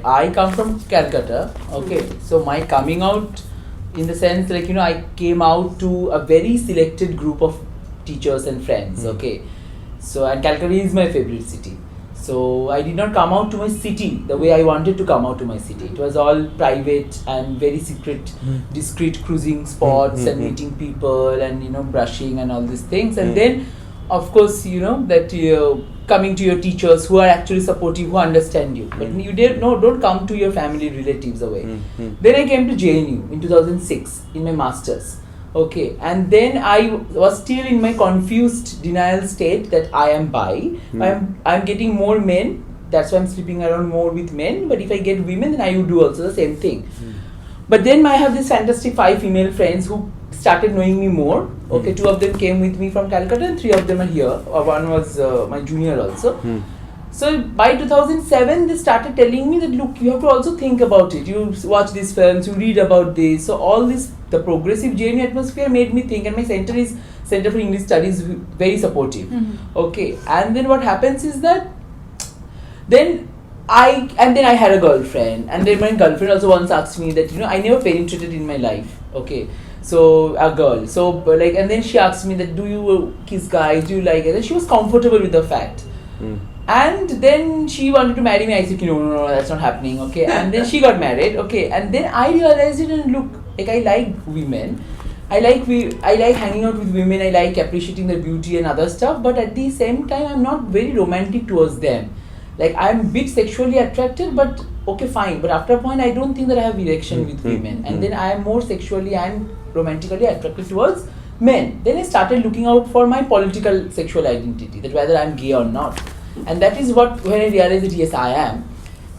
I come from Calcutta, okay, so my coming out in the sense like, I came out to a very selected group of teachers and friends, okay, so and Calcutta is my favorite city. So I did not come out to my city the way I wanted to come out to my city. It was all private and very secret, discreet cruising spots and meeting people and brushing and all these things. And then, of course, that you're coming to your teachers who are actually supportive, who understand you. But you don't come to your family relatives away. Then I came to JNU in 2006 in my masters. Okay, and then I was still in my confused denial state that I am bi. I'm getting more men. That's why I'm sleeping around more with men. But if I get women, then I would do also the same thing. But then I have this fantastic 5 female friends who started knowing me more. Okay, 2 of them came with me from Calcutta and 3 of them are here. One was my junior also. So by 2007, they started telling me that, look, you have to also think about it. You watch these films, you read about this. So all this, the progressive JNU atmosphere made me think, and my center is Center for English Studies, very supportive. Okay, and then what happens is that, then I had a girlfriend, and then my girlfriend also once asked me that, I never penetrated in my life. Okay, so a girl. So like, and then she asked me that, do you kiss guys? Do you like it? And she was comfortable with the fact. And then she wanted to marry me. I said, no, that's not happening. Okay, and then she got married. Okay, and then I realized it, and look, like I like women. I like hanging out with women. I like appreciating their beauty and other stuff. But at the same time, I'm not very romantic towards them. Like I'm a bit sexually attracted, but okay, fine. But after a point, I don't think that I have erection with women. And then I am more sexually and romantically attracted towards men. Then I started looking out for my political sexual identity, that whether I'm gay or not. And that is when I realized that yes, I am.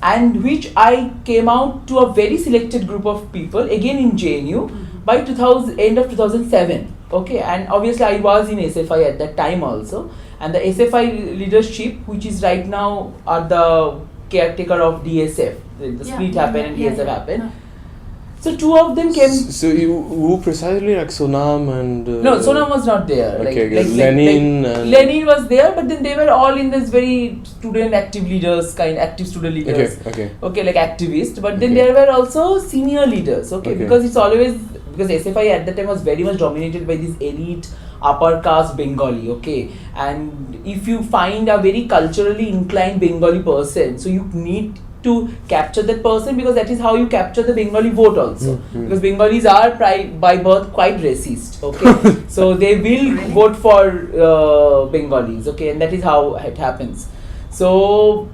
And which I came out to a very selected group of people, again in JNU, by end of 2007. Okay, and obviously I was in SFI at that time also. And the SFI leadership, which is right now are the caretaker of DSF. The split happened and DSF happened. So 2 of them came. So who precisely, like Sonam and? No, Sonam was not there. Okay, Lenin. Lenin was there, but then they were all in this very student active leaders, active student leaders. Okay, like activists. But then there were also senior leaders. Okay, because it's always, because SFI at that time was very much dominated by this elite upper caste Bengali. Okay, and if you find a very culturally inclined Bengali person, so you need to capture that person, because that is how you capture the Bengali vote also. Because Bengalis are by birth quite racist. Okay, so they will vote for Bengalis. Okay, and that is how it happens. So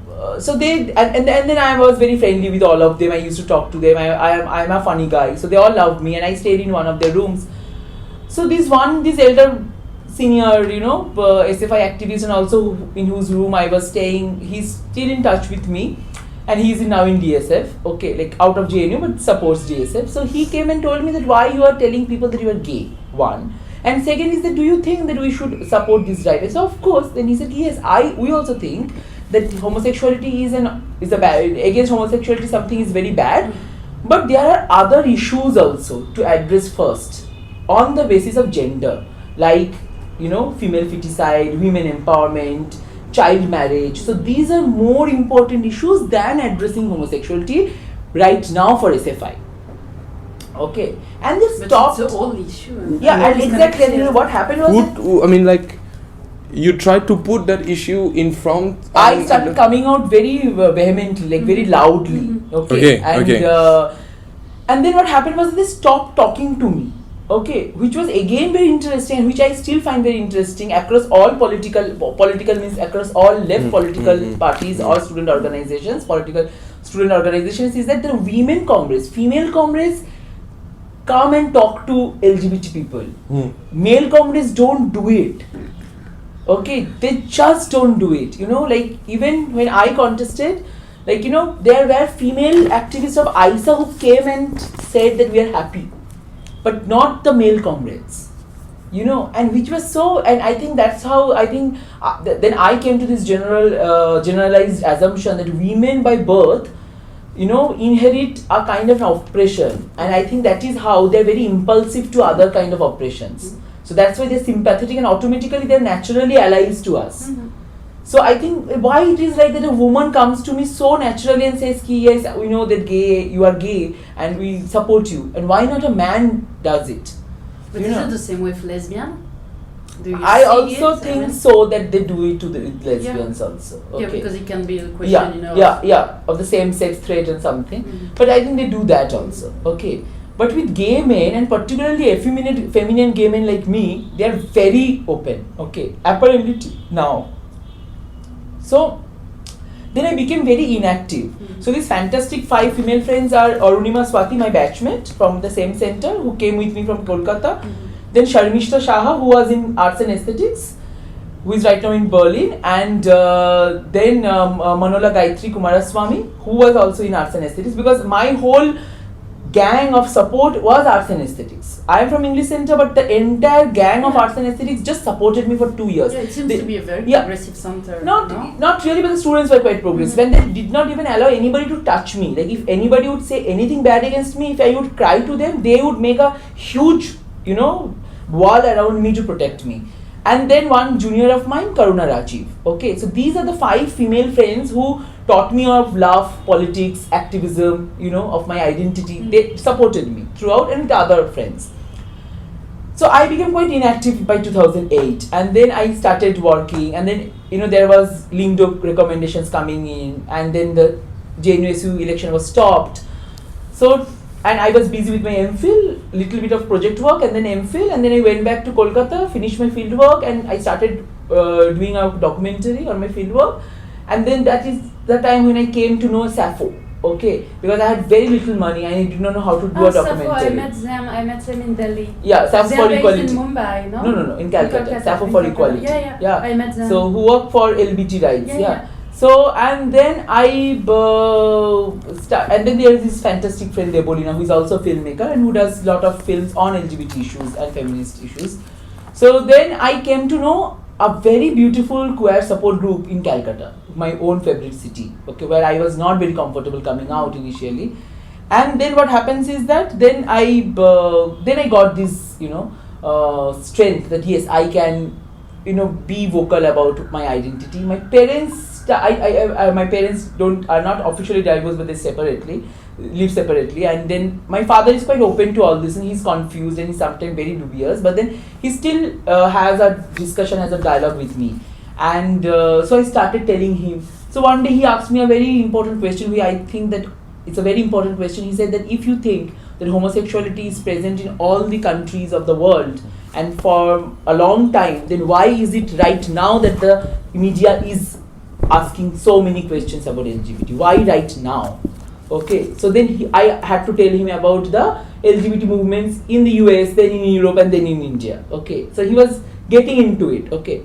they and then I was very friendly with all of them. I used to talk to them. I'm a funny guy, so they all loved me, and I stayed in one of their rooms. So this elder senior, SFI activist, and also in whose room I was staying, he's still in touch with me. And he's now in DSF, okay, like out of JNU, but supports DSF. So he came and told me that why you are telling people that you are gay, one. And second is that, do you think that we should support this right? So of course, then he said, yes, we also think that homosexuality is against homosexuality something is very bad. But there are other issues also to address first on the basis of gender, like, female feticide, women empowerment, child marriage. So these are more important issues than addressing homosexuality right now for SFI. Okay, and this But it's an old issue. Yeah, and exactly. And what happened was you tried to put that issue in front. I started coming out very vehemently, like very loudly. Okay, and then what happened was they stopped talking to me. Okay, which was again very interesting, which I still find very interesting across all political means across all left political parties or student organizations, political student organizations, is that the female comrades come and talk to LGBT people. Male comrades don't do it. Okay, they just don't do it. Like even when I contested, like there were female activists of ISA who came and said that we are happy. But not the male comrades, and which was so, and I think that's how then I came to this generalized assumption that women by birth, inherit a kind of oppression, and I think that is how they're very impulsive to other kind of oppressions. So that's why they're sympathetic, and automatically they're naturally allies to us. So I think why it is like that a woman comes to me so naturally and says, "Ki, yes, we know that you are gay and we support you," and why not a man does it? But is it the same with lesbian? Do you I see also it? think so that they do it to the with lesbians also. Okay. Yeah, because it can be a question, of the same sex threat and something. Mhm. But I think they do that also. Okay. But with gay men, and particularly feminine gay men like me, they are very open. Okay. Apparently now. So then I became very inactive. Mhm. So these fantastic 5 female friends are Arunima Swati, my batchmate from the same center, who came with me from Kolkata. Mhm. Then Sharmishta Shaha, who was in arts and aesthetics, who is right now in Berlin, and then Manola Gayatri Kumaraswamy, who was also in arts and aesthetics, because my whole gang of support was arts and aesthetics. I am from English Center, but the entire gang of arts and aesthetics just supported me for 2 years. Yeah, it seems to be a very progressive center. Not really, but the students were quite progressive. Mhm. When they did not even allow anybody to touch me. Like if anybody would say anything bad against me, if I would cry to them, they would make a huge, wall around me to protect me. And then one junior of mine, Karuna Rajiv. Okay, so these are the 5 female friends who taught me of love, politics, activism, of my identity. Mm. They supported me throughout, and with other friends. So I became quite inactive by 2008, and then I started working, and then there was Lindo recommendations coming in, and then the JNUSU election was stopped. So, and I was busy with my MPhil, little bit of project work, and then MPhil, and then I went back to Kolkata, finished my field work, and I started doing a documentary on my field work. And then that is the time when I came to know Sappho, okay, because I had very little money and I did not know how to do a documentary. Sappho, I met them in Delhi. Yeah, Sappho for Equality. Based in Mumbai, no? No, in Calcutta. Sappho for Equality. Yeah, I met them. So who work for LBT rights, Yeah. So, and then and then there is this fantastic friend Debolina, who is also a filmmaker and who does lot of films on LGBT issues and feminist issues. So then I came to know a very beautiful queer support group in Calcutta, my own favorite city, okay, where I was not very comfortable coming out initially. And then what happens is that then I got this strength that yes, I can be vocal about my identity. My parents my parents are not officially divorced, but they live separately, and then my father is quite open to all this, and he's confused and he's sometimes very dubious, but then he still has a discussion, has a dialogue with me. And so I started telling him. So one day he asked me a very important question, I think that it's a very important question. He said that if you think that homosexuality is present in all the countries of the world and for a long time, then why is it right now that the media is asking so many questions about LGBT? Why right now? Okay, so then I had to tell him about the LGBT movements in the US, then in Europe, and then in India. Okay, so he was getting into it. Okay,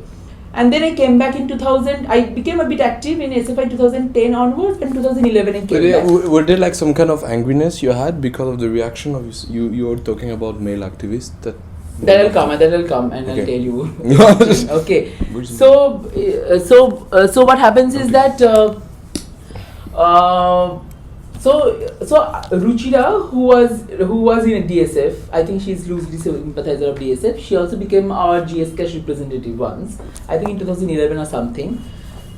and then I came back in 2000. I became a bit active in SFI 2010 onwards, and 2011 I came back. Were there like some kind of angriness you had because of the reaction of you were talking about male activists That'll come, and okay. I'll tell you. Okay. So what happens is that so Ruchira, who was in DSF, I think she's loosely sympathizer of DSF. She also became our GS Cash representative once, I think in 2011 or something.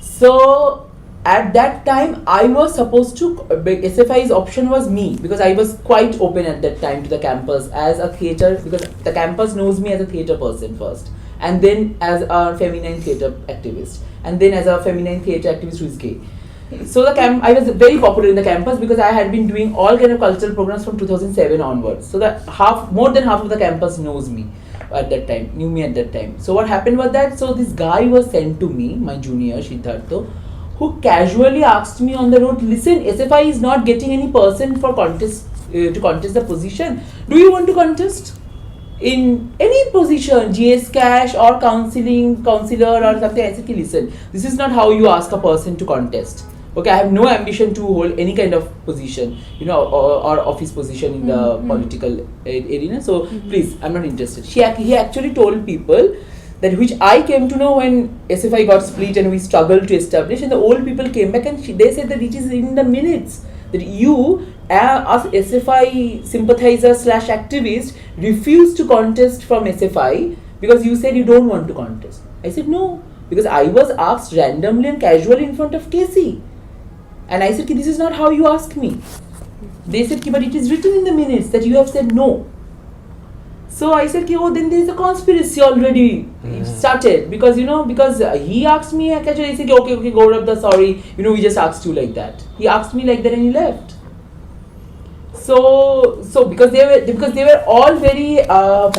So at that time, I was supposed to, SFI's option was me, because I was quite open at that time to the campus as a theatre, because the campus knows me as a theatre person first, and then as a feminine theatre activist, and then as a feminine theatre activist who is gay. So I was very popular in the campus because I had been doing all kind of cultural programs from 2007 onwards. So that more than half of the campus knows me at that time, knew me at that time. So what happened was that, so this guy was sent to me, my junior, Siddhartha, who casually asked me on the road, listen, SFI is not getting any person for contest to contest the position. Do you want to contest? In any position, GS Cash or counselor or something. I said, listen, this is not how you ask a person to contest. Okay, I have no ambition to hold any kind of position, or office position in the political arena. So please, I'm not interested. He actually told people that, which I came to know when SFI got split and we struggled to establish, and the old people came back and they said that it is in the minutes that you, as SFI sympathizer / activist, refused to contest from SFI because you said you don't want to contest. I said, no, because I was asked randomly and casually in front of Casey. And I said, this is not how you ask me. They said, but it is written in the minutes that you have said no. So I said, then there is a conspiracy already started. Because, because he asked me, casually, he said, okay, Gourab, sorry, we just asked you like that. He asked me like that and he left. So because they were all very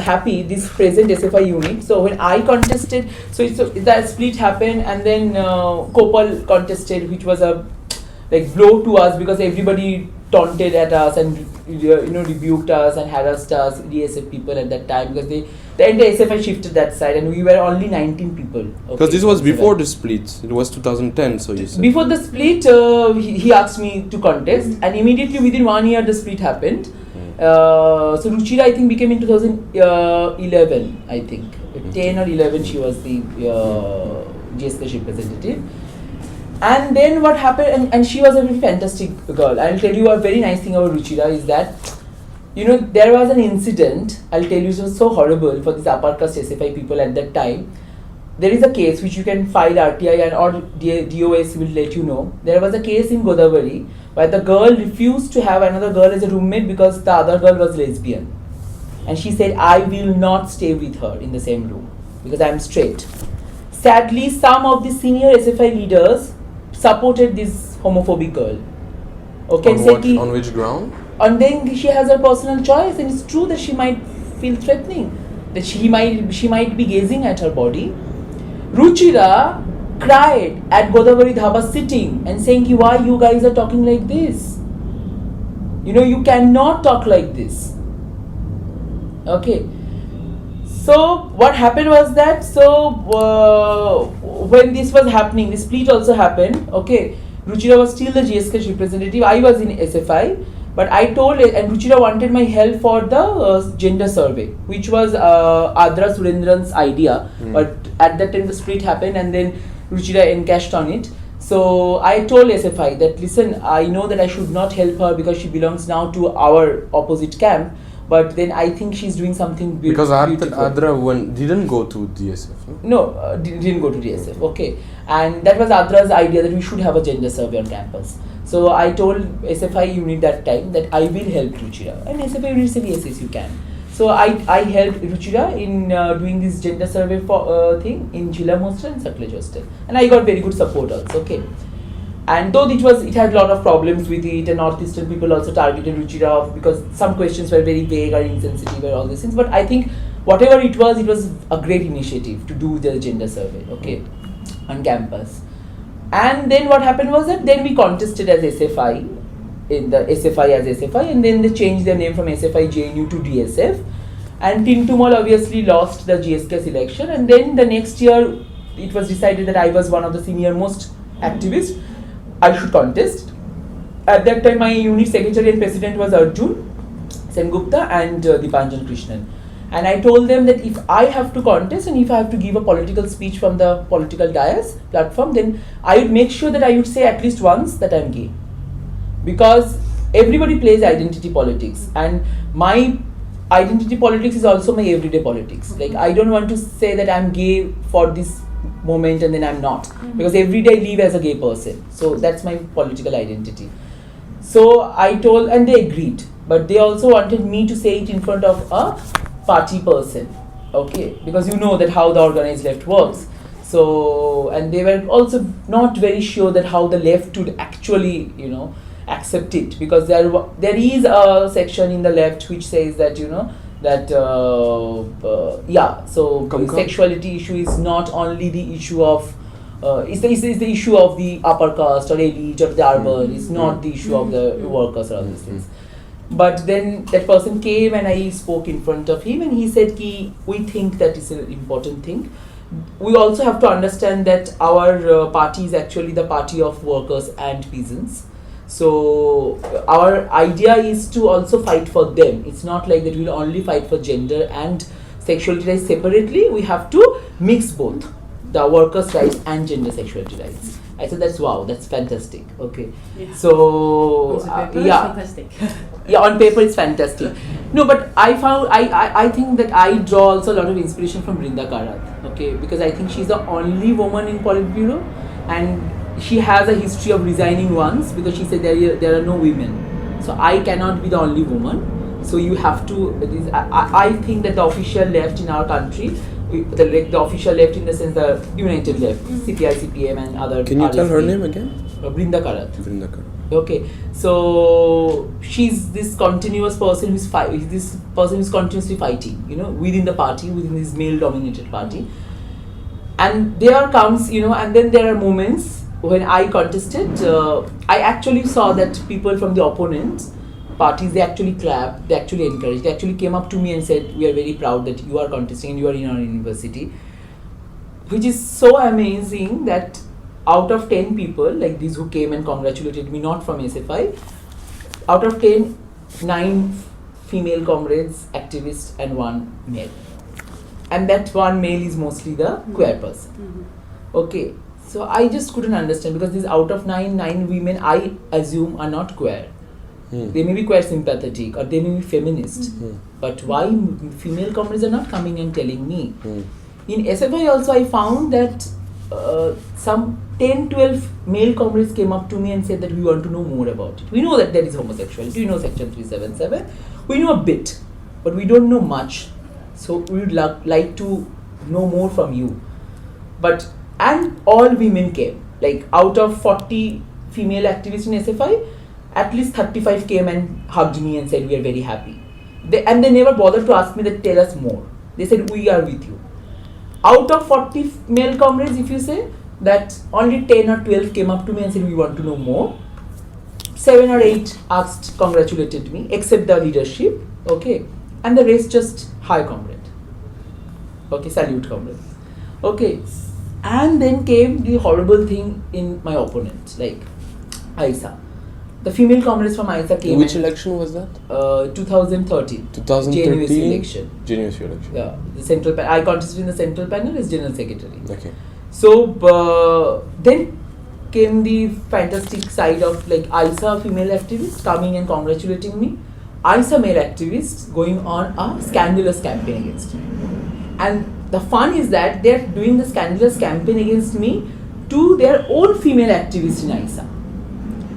happy, this present SFI unit. So when I contested, so that split happened, and then Kopal contested, which was a blow to us because everybody taunted at us and rebuked us and harassed us, DSF people at that time, because the entire SFI shifted that side and we were only 19 people. Because this was before the split. It was 2010, so you said. Before the split, he asked me to contest, and immediately within 1 year the split happened. So Ruchira, I think, became in 2011, I think. 10 or 11 she was the GSK representative. And then what happened, and she was a very fantastic girl. I'll tell you a very nice thing about Ruchira is that, there was an incident, I'll tell you, it was so horrible for these upper caste SFI people at that time. There is a case which you can file RTI and or DOS will let you know. There was a case in Godavari where the girl refused to have another girl as a roommate because the other girl was lesbian. And she said, I will not stay with her in the same room because I am straight. Sadly, some of the senior SFI leaders supported this homophobic girl. Okay, on which ground? And then she has her personal choice, and it's true that she might feel threatening, that she might be gazing at her body. Ruchira cried at Godavari Dhaba sitting and saying, why you guys are talking like this? You cannot talk like this. Okay. So what happened was that, when this was happening, this split also happened, okay, Ruchira was still the GSK representative, I was in SFI, but I told it, and Ruchira wanted my help for the gender survey, which was Adra Surendran's idea, but at that time the split happened and then Ruchira encashed on it. So I told SFI that, listen, I know that I should not help her because she belongs now to our opposite camp, but then I think she's doing something beautiful. Because Adra didn't go to DSF, no? No, didn't go to DSF, okay. And that was Adra's idea that we should have a gender survey on campus. So I told SFI unit that time that I will help Ruchira. And SFI unit said, yes, you can. So I helped Ruchira in doing this gender survey thing in Jila Hostel and Sutlej Hostel. And I got very good support also, okay. And though it had a lot of problems with it, and Northeastern people also targeted Ruchira because some questions were very vague or insensitive or all these things. But I think whatever it was a great initiative to do the gender survey, okay, on campus. And then what happened was that then we contested as SFI, in the SFI as SFI, and then they changed their name from SFI JNU to DSF. And Tintumal obviously lost the GSK election, and then the next year it was decided that I was one of the senior most activists. I should contest. At that time, my unit secretary and president was Arjun Sengupta and Dipanjan Krishnan. And I told them that if I have to contest and if I have to give a political speech from the political dais platform, then I would make sure that I would say at least once that I am gay. Because everybody plays identity politics, and my identity politics is also my everyday politics. Like, I don't want to say that I'm gay for this moment and then I'm not, because every day I live as a gay person. So that's my political identity. So I told, and they agreed, but they also wanted me to say it in front of a party person, okay, because you know that how the organized left works. So, and they were also not very sure that how the left would actually, accept it, because there is a section in the left which says that, sexuality issue is not only the issue of it's the issue of the upper caste or elite or the urban. It's not the issue of the workers or all these things. But then that person came and I spoke in front of him, and he said, we think that is an important thing. We also have to understand that our party is actually the party of workers and peasants. So our idea is to also fight for them. It's not like that we'll only fight for gender and sexuality rights separately. We have to mix both the workers' rights and gender sexuality rights. I said, that's fantastic. Okay. Yeah. So on paper, it's fantastic. Yeah, on paper it's fantastic. No, but I think that I draw also a lot of inspiration from Brinda Karat, okay, because I think she's the only woman in Politburo, and she has a history of resigning once because she said there are no women, so I cannot be the only woman. So you have to. I think that the official left in our country, the official left in the sense the United Left, CPI, CPM, and other. Can you tell her RSP. name again? Brinda Karat. Brinda Karat. Okay, so she's this continuous person who's continuously fighting, within the party, within this male-dominated party. And there comes, and then there are moments when I contested. I actually saw that people from the opponent parties, they actually clapped, they actually encouraged, they actually came up to me and said, "We are very proud that you are contesting and you are in our university," which is so amazing that. Out of 10 people, like these who came and congratulated me, not from SFI, out of 10, 9 female comrades, activists, and 1 male. And that 1 male is mostly the queer person. Okay, so I just couldn't understand because these out of 9 women, I assume, are not queer. They may be queer sympathetic or they may be feminist. But why female comrades are not coming and telling me? In SFI also, I found that some 10-12 male comrades came up to me and said that we want to know more about it. We know that there is homosexuality, we know section 377, we know a bit, but we don't know much. So we would like to know more from you. And all women came. Like out of 40 female activists in SFI, at least 35 came and hugged me and said we are very happy. They never bothered to ask me that tell us more. They said we are with you. Out of 40 male comrades, if you say, that only 10 or 12 came up to me and said we want to know more. 7 or 8 congratulated me, except the leadership, okay, and the rest just hi comrade, okay, salute comrade, okay. And then came the horrible thing in my opponent, like Aisa. The female comrades from Aisa came. Which election was that? 2013. 2013. JNUSC election. JNUSC election. Yeah, the central. I contested in the central panel as general secretary. Okay. So then came the fantastic side of like Aisa female activists coming and congratulating me. Aisa male activists going on a scandalous campaign against me. And the fun is that they're doing the scandalous campaign against me to their own female activists in Aisa.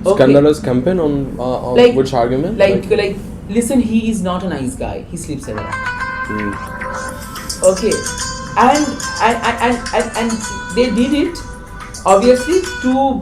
Okay. Scandalous campaign on like, which argument? Like, listen, he is not a nice guy. He sleeps around. Okay, and they did it obviously to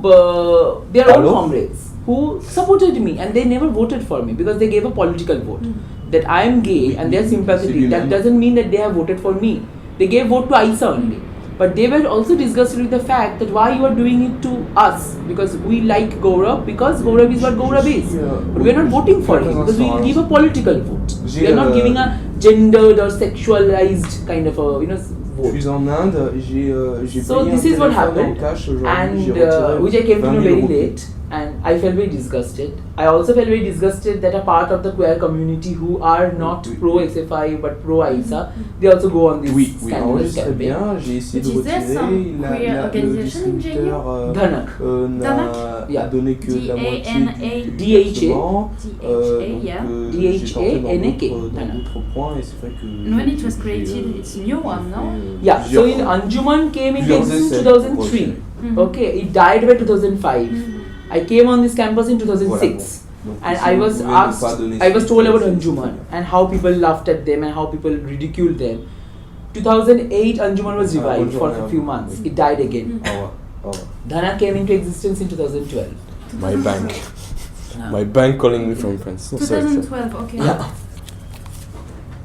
their own comrades who supported me, and they never voted for me because they gave a political vote that I am gay and they are sympathetic. That doesn't mean that they have voted for me. They gave vote to Aisa only. But they were also disgusted with the fact that why you are doing it to us, because we like Gourab, because Gourab is what Gourab is. But we are not voting for him because we will give a political vote. We are not giving a gendered or sexualized kind of a vote. So this is what happened, and which I came to know very late, and I felt very disgusted. I also felt very disgusted that a part of the queer community who are not pro SFI but pro Aisa, they also go on this scandalous campaign. Which is there some queer organization in JNU? Dhanak. Yeah. D-A-N-A. DHA. yeah. DHANAK. And when it was created, it's a new one, no? Yeah, so in Anjuman came into existence in 2003. Okay, it died by 2005. I came on this campus in 2006, and I was told about Anjuman and how people laughed at them and how people ridiculed them. 2008 Anjuman was revived for a few months. It died again. Dhana came into existence in 2012. My bank. My bank calling me from France. 2012, okay. Yeah.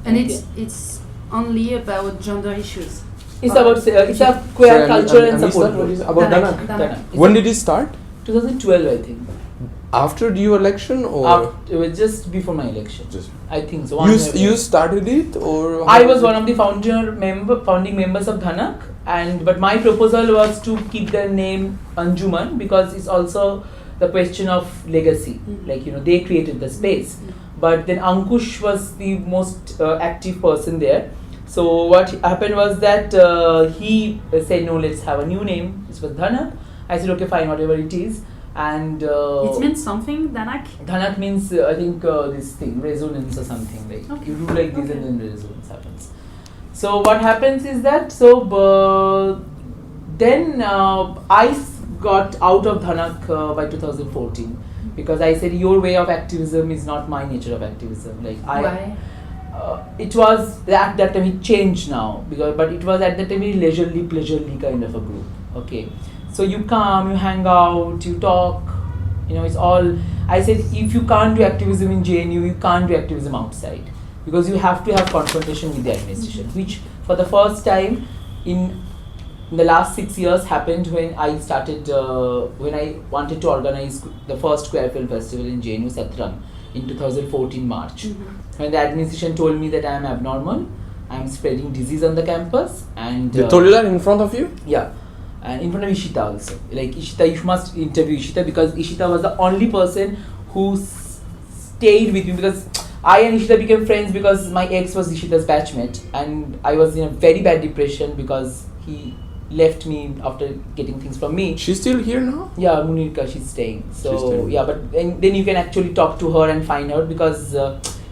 And it's only about gender issues. It's about it's a queer culture and support. About Dhanak. When did it start? 2012, I think. After your election or? It was just before my election. I think so. You started it or? I was one of the founding members of Dhanak, but my proposal was to keep the name Anjuman because it's also the question of legacy. Like they created the space, but then Ankush was the most active person there. So what happened was that he said no, let's have a new name. This was Dhanak. I said okay, fine, whatever it is. And it means something, Dhanak? Dhanak means I think this thing, resonance or something, like Okay. you do like this Okay. and then resonance happens. So what happens is that then I got out of Dhanak by 2014 because I said your way of activism is not my nature of activism. Like Why? It was at that time, it changed now but it was at that time very pleasurely kind of a group. Okay, so you come, you hang out, you talk, it's all. I said if you can't do activism in JNU, you can't do activism outside because you have to have confrontation with the administration, which for the first time in the last 6 years happened when I started when I wanted to organize the first queer film festival in JNU Satrang in 2014 March. When the administration told me that I am abnormal, I am spreading disease on the campus, and They told you that in front of you? Yeah, and in front of Ishita also. Like Ishita, you must interview Ishita because Ishita was the only person who stayed with me because I and Ishita became friends because my ex was Ishita's batchmate, and I was in a very bad depression because he left me after getting things from me. She's still here now? Yeah, Munirka, she's staying. So She's staying. yeah, but then you can actually talk to her and find out because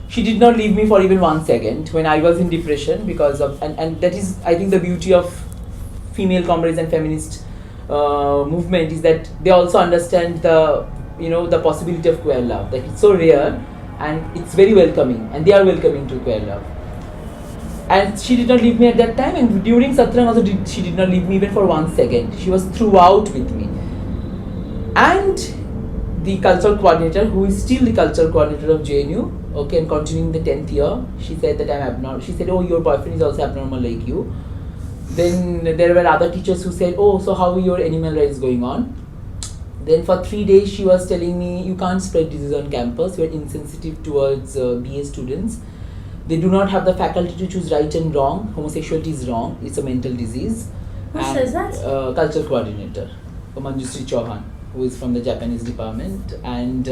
she did not leave me for even 1 second when I was in depression because of and that is I think the beauty of female comrades and feminist movement is that they also understand the the possibility of queer love, that it's so rare and it's very welcoming, and they are welcoming to queer love. And she did not leave me at that time, and during Satrang also she did not leave me even for 1 second. She was throughout with me. And the cultural coordinator, who is still the cultural coordinator of JNU, okay, and continuing the 10th year, she said that I'm abnormal. She said, oh, your boyfriend is also abnormal like you. Then there were other teachers who said, oh, so how are your animal rights going on? Then for 3 days she was telling me, you can't spread disease on campus, you are insensitive towards BA students. They do not have the faculty to choose right and wrong. Homosexuality is wrong, it's a mental disease. Who says that? Cultural coordinator, Manjusri Chauhan, who is from the Japanese department. And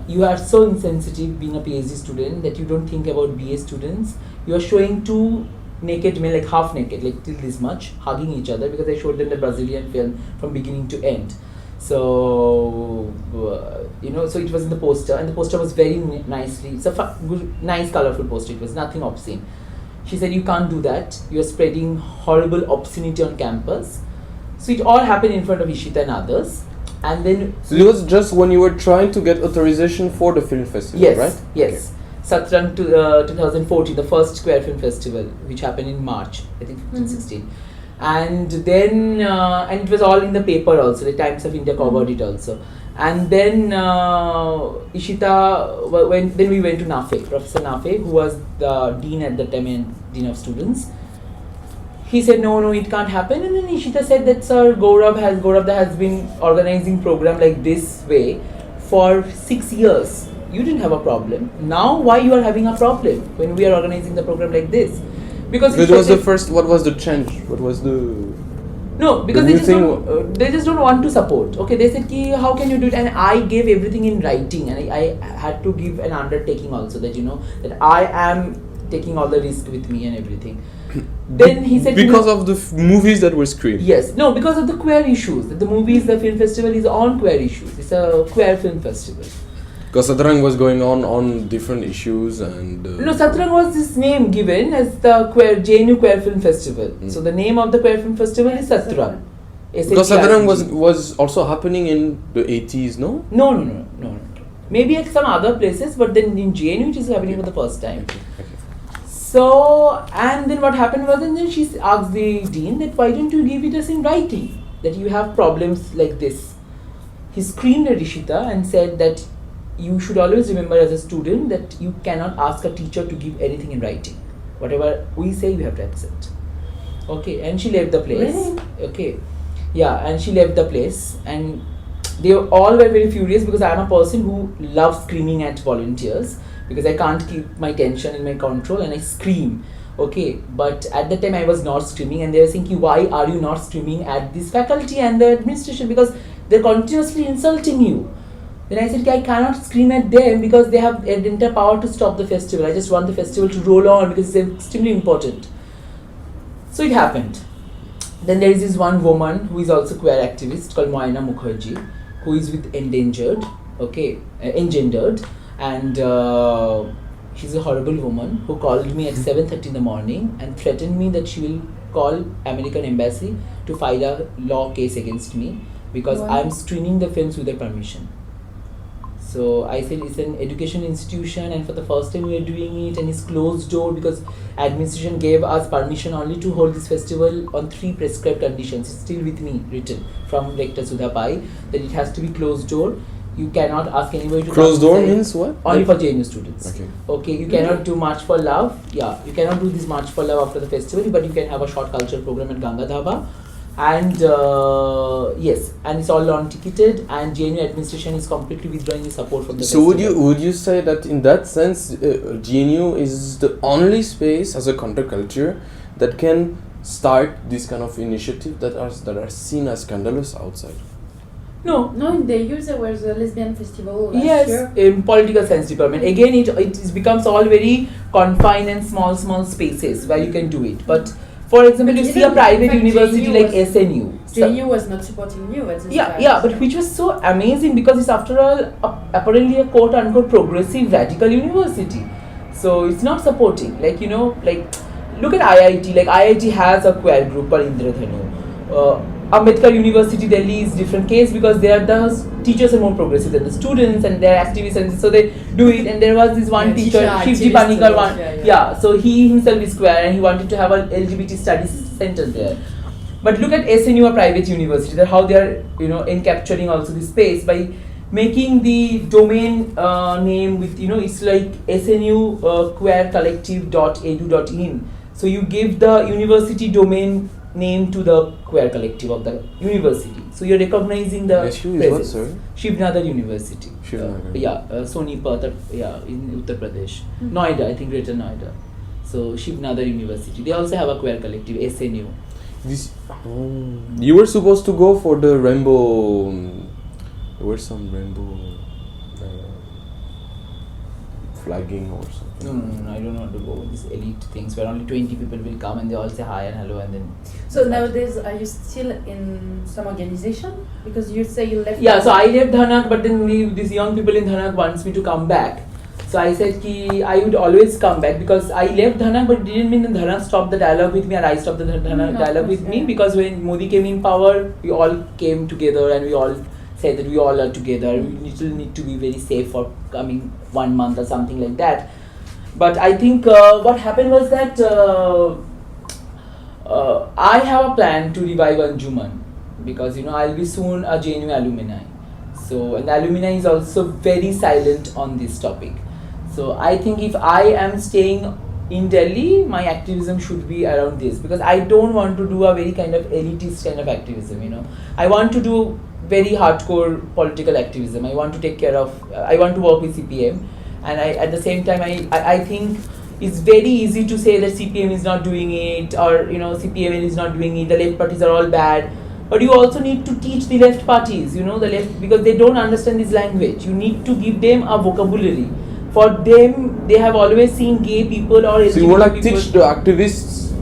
you are so insensitive being a PhD student that you don't think about BA students. You are showing two naked men, like half naked, like till this much, hugging each other because I showed them the Brazilian film from beginning to end. So so it was in the poster, and the poster was very nicely. It's a nice, colorful poster. It was nothing obscene. She said, "You can't do that. You are spreading horrible obscenity on campus." So it all happened in front of Ishita and others, and then. So it was just when you were trying to get authorization for the film festival, Yes, right? yes. Satrang 2014, the first queer film festival, which happened in March, I think 15-16. And then, and it was all in the paper also, the Times of India covered it also. And then Ishita, then we went to Nafe, Professor Nafe, who was the dean at the time and dean of students. He said, no, it can't happen. And then Ishita said that, sir, Gourab has been organizing program like this way for 6 years. You didn't have a problem. Now why you are having a problem when we are organizing the program like this? Because It was the first. What was the change? What was the? No, because the they just don't want to support. Okay, they said, ki, how can you do it? And I gave everything in writing, and I had to give an undertaking also that that I am taking all the risk with me and everything. Then he said, because of the movies that were screened. Yes, no, because of the queer issues. That the movies, the film festival is on queer issues. It's a queer film festival. Because Satrang was going on different issues and. No, Satrang was this name given as the JNU Queer Film Festival. So the name of the queer film festival is Satrang. Because Satrang was also happening in the 80s, no? No. Maybe at some other places, but then in JNU it is happening for the first time. Okay. So, and then what happened was, and then she asked the dean that why don't you give it us in writing, that you have problems like this. He screamed at Ishita and said that you should always remember as a student that you cannot ask a teacher to give anything in writing. Whatever we say, you have to accept. Okay, and she left the place. Really? Okay, yeah, and she left the place, and they all were very furious because I am a person who loves screaming at volunteers because I can't keep my tension in my control and I scream. Okay, but at that time I was not screaming, and they were saying, why are you not screaming at this faculty and the administration, because they're continuously insulting you. Then I said, I cannot scream at them because they have the entire power to stop the festival. I just want the festival to roll on because it's extremely important. So it happened. Then there is this one woman who is also queer activist called Moina Mukherjee, who is with endangered, okay, engendered, and she's a horrible woman who called me at 7:30 in the morning and threatened me that she will call American embassy to file a law case against me because I'm screening the films with their permission. So I said it's an education institution, and for the first time we are doing it, and it's closed door because administration gave us permission only to hold this festival on 3 prescribed conditions. It's still with me, written from Rector Sudha Pai, that it has to be closed door. You cannot ask anybody to Closed door means what? Only for JNU students. Okay. You cannot do March for Love. Yeah, you cannot do this March for Love after the festival, but you can have a short cultural program at Ganga Dhaba. And yes, and it's all non-ticketed, and JNU administration is completely withdrawing the support from the festival. So would you say that in that sense, GNU is the only space as a counterculture that can start this kind of initiative that are seen as scandalous outside? No, in the US there was a lesbian festival last year. In political science department. Again, it becomes all very confined and small spaces where you can do it. But for example, you see a private university like SNU. JNU was not supporting you at this time. Yeah, but which was so amazing because it's after all apparently a quote-unquote progressive radical university. So it's not supporting. Like, you know, like look at IIT. Like IIT has a queer group called Indradhanu. Ambedkar University Delhi is different case because there the teachers are more progressive than the students and they are activists, and so they do it. And there was this one teacher, Shivji Panikar one, so he himself is queer and he wanted to have a LGBT studies center there. But look at SNU, a private university, that how they are, you know, encapturing also the space by making the domain name with, you know, it's like SNU queercollective.edu.in. So you give the university domain name to the queer collective of the university. So you're recognizing the SU is what, sir? Shivnagar University. Shivnagar. Sonipat, in Uttar Pradesh. Noida, I think Greater Noida. So Shivnagar University. They also have a queer collective, SNU. You were supposed to go for the rainbow. There were some rainbow flagging or something. No, I don't want to go with these elite things where only 20 people will come and they all say hi and hello and then. So nowadays, are you still in some organization? Because you say you left. Yeah, so I left Dhanak, but then these young people in Dhanak wants me to come back. So I said ki I would always come back because I left Dhanak, but it didn't mean that Dhanak stopped the dialogue with me or I stopped the Dhanak dialogue with me, because when Modi came in power, we all came together and we all said that we all are together. We need to be very safe for coming 1 month or something like that. But I think what happened was that I have a plan to revive Anjuman because, you know, I'll be soon a JNU alumni. So, and the alumni is also very silent on this topic. So I think if I am staying in Delhi, my activism should be around this, because I don't want to do a very kind of elitist kind of activism, you know. I want to do very hardcore political activism. I want to take care of, I want to work with CPM, and at the same time I think it's very easy to say that CPM is not doing it, or, you know, CPML is not doing it, the left parties are all bad. But you also need to teach the left parties, you know, the left, because they don't understand this language. You need to give them a vocabulary. For them, they have always seen gay people or LGBT so you want to people. teach the activists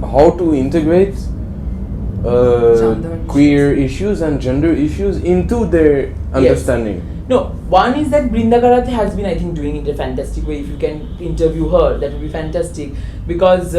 how to integrate queer issues and gender issues into their understanding. No, one is that Brinda Karathe has been, I think, doing it in a fantastic way. If you can interview her, that would be fantastic, because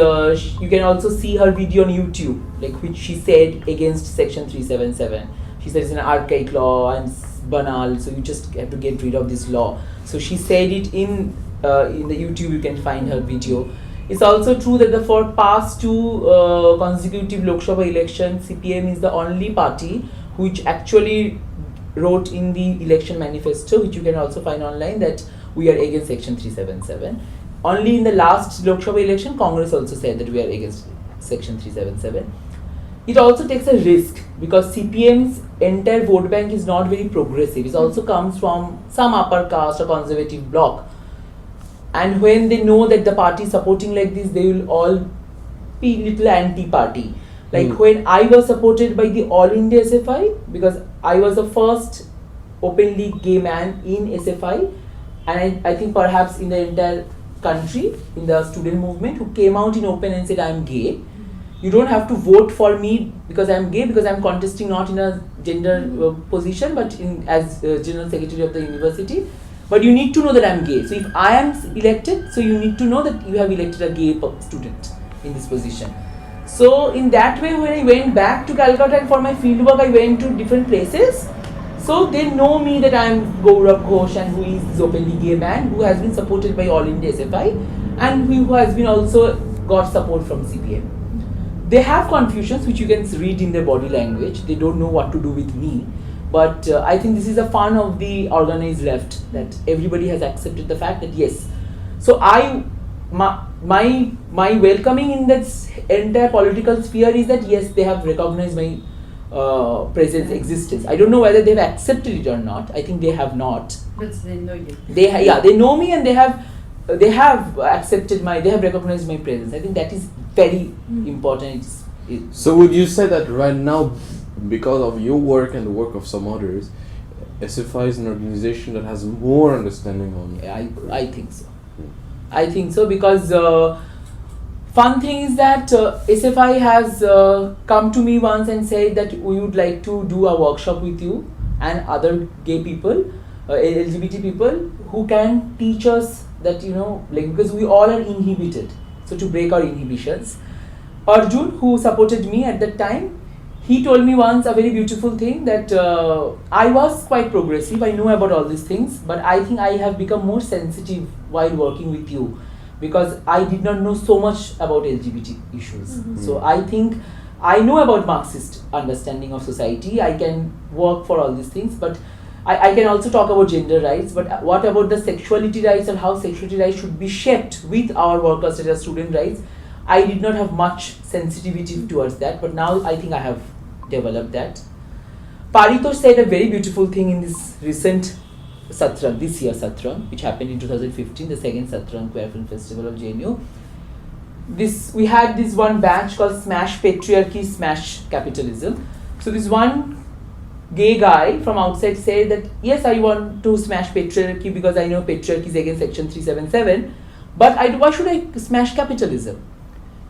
you can also see her video on YouTube, like which she said against Section 377. She said it's an archaic law and banal, so you just have to get rid of this law. So she said it in the YouTube. You can find her video. It's also true that for past 2 consecutive Lok Sabha elections, CPM is the only party which actually wrote in the election manifesto, which you can also find online, that we are against Section 377. Only in the last Lok Sabha election, Congress also said that we are against Section 377. It also takes a risk because CPM's entire vote bank is not very progressive. It also comes from some upper caste or conservative bloc. And when they know that the party is supporting like this, they will all be little anti-party. Like when I was supported by the All India SFI, because I was the first openly gay man in SFI, and I think perhaps in the entire country, in the student movement, who came out in open and said I am gay. You don't have to vote for me because I'm gay, because I'm contesting not in a gender position, but as General Secretary of the university. But you need to know that I'm gay. So if I am elected, so you need to know that you have elected a gay student in this position. So in that way, when I went back to Calcutta and for my fieldwork, I went to different places. So they know me that I am Gaurab Ghosh, and who is this openly gay man who has been supported by All India SFI and who has been also got support from CPM. They have confusions which you can read in their body language. They don't know what to do with me. But I think this is the fun of the organized left, that everybody has accepted the fact that yes. So my welcoming in this entire political sphere is that yes, they have recognized my presence, existence. I don't know whether they have accepted it or not. I think they have not. But they know you. They know me, and they have accepted they have recognized my presence. I think that is very important. So would you say that right now, because of your work and the work of some others, SFI is an organization that has more understanding on? Yeah, I think so. I think so, because fun thing is that SFI has come to me once and said that we would like to do a workshop with you and other gay people, LGBT people, who can teach us that, because we all are inhibited. So to break our inhibitions. Arjun, who supported me at that time, he told me once a very beautiful thing, that I was quite progressive, I know about all these things, but I think I have become more sensitive while working with you, because I did not know so much about LGBT issues. So I think I know about Marxist understanding of society, I can work for all these things, but I can also talk about gender rights, but what about the sexuality rights and how sexuality rights should be shaped with our workers' such as student rights? I did not have much sensitivity towards that, but now I think I have developed that. Paritosh said a very beautiful thing in this recent Satrang, this year Satrang, which happened in 2015, the second Satrang Queer Film Festival of JNU. We had this one batch called Smash Patriarchy, Smash Capitalism. So this one gay guy from outside said that yes, I want to smash patriarchy because I know patriarchy is against section 377, but why should I smash capitalism?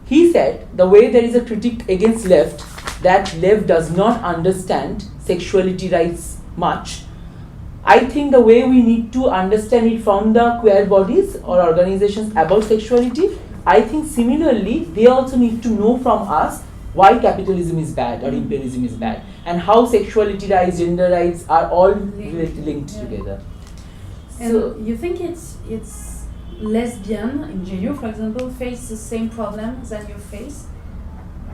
He said the way there is a critique against left, that left does not understand sexuality rights much. I think the way we need to understand it from the queer bodies or organizations about sexuality, I think similarly they also need to know from us why capitalism is bad or imperialism is bad, and how sexuality rights, gender rights are all linked together. And So you think it's lesbian in JU, for example, face the same problem than you face?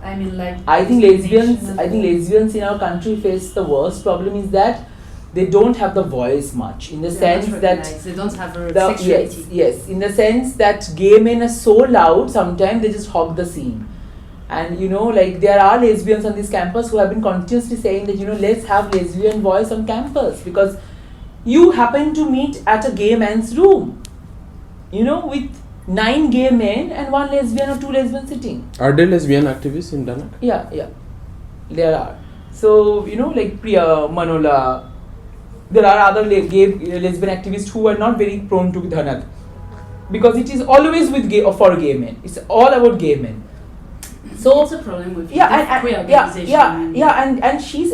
I mean, like I think lesbians in our country face the worst problem is that they don't have the voice much, in the sense that they don't have a sexuality. Yes, in the sense that gay men are so loud sometimes they just hog the scene. And there are lesbians on this campus who have been continuously saying that let's have lesbian voice on campus, because you happen to meet at a gay man's room, with 9 gay men and 1 lesbian or 2 lesbians sitting. Are there lesbian activists in Danak? Yeah, there are. So like Priya, Manola, there are other gay lesbian activists who are not very prone to Dhanak, because it is always with gay or for gay men. It's all about gay men. So it's a problem with queer organization.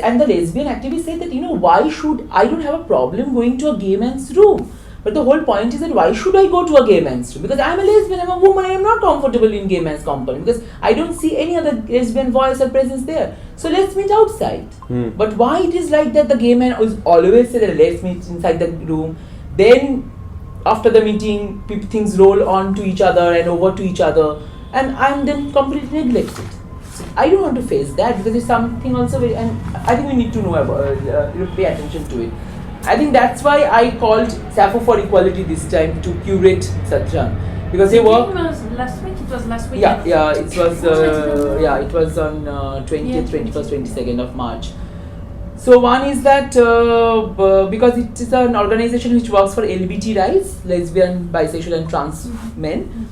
And the lesbian activist said that why should I don't have a problem going to a gay man's room, but the whole point is that why should I go to a gay man's room? Because I'm a lesbian, I'm a woman, I am not comfortable in gay man's company because I don't see any other lesbian voice or presence there. So let's meet outside. But why it is like that? The gay man is always say that let's meet inside the room. Then after the meeting, things roll on to each other and over to each other, and I'm then completely neglected. So I don't want to face that, because it's something also very, and I think we need to know about, pay attention to it. I think that's why I called Sappho for Equality this time to curate Satrang, because they work. Last week. It was last week. Yeah, it was on 20th, 21st, 22nd of March. So one is that because it is an organization which works for LGBT rights, lesbian, bisexual and trans men,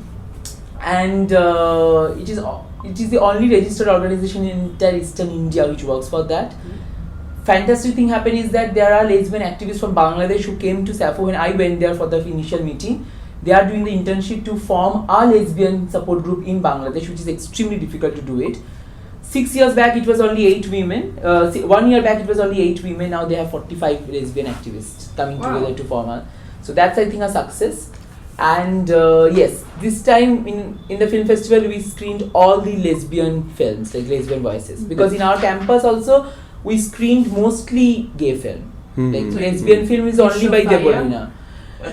and it is the only registered organization in entire Eastern India which works for that. Fantastic thing happened is that there are lesbian activists from Bangladesh who came to Sappho when I went there for the initial meeting. They are doing the internship to form a lesbian support group in Bangladesh, which is extremely difficult to do it. 6 years back it was only 8 women. 1 year back it was only 8 women. Now they have 45 lesbian activists coming together to form a. So that's, I think, a success. And yes, this time in the film festival we screened all the lesbian films, like lesbian voices, because in our campus also we screened mostly gay film. Like lesbian film is only by Debolina.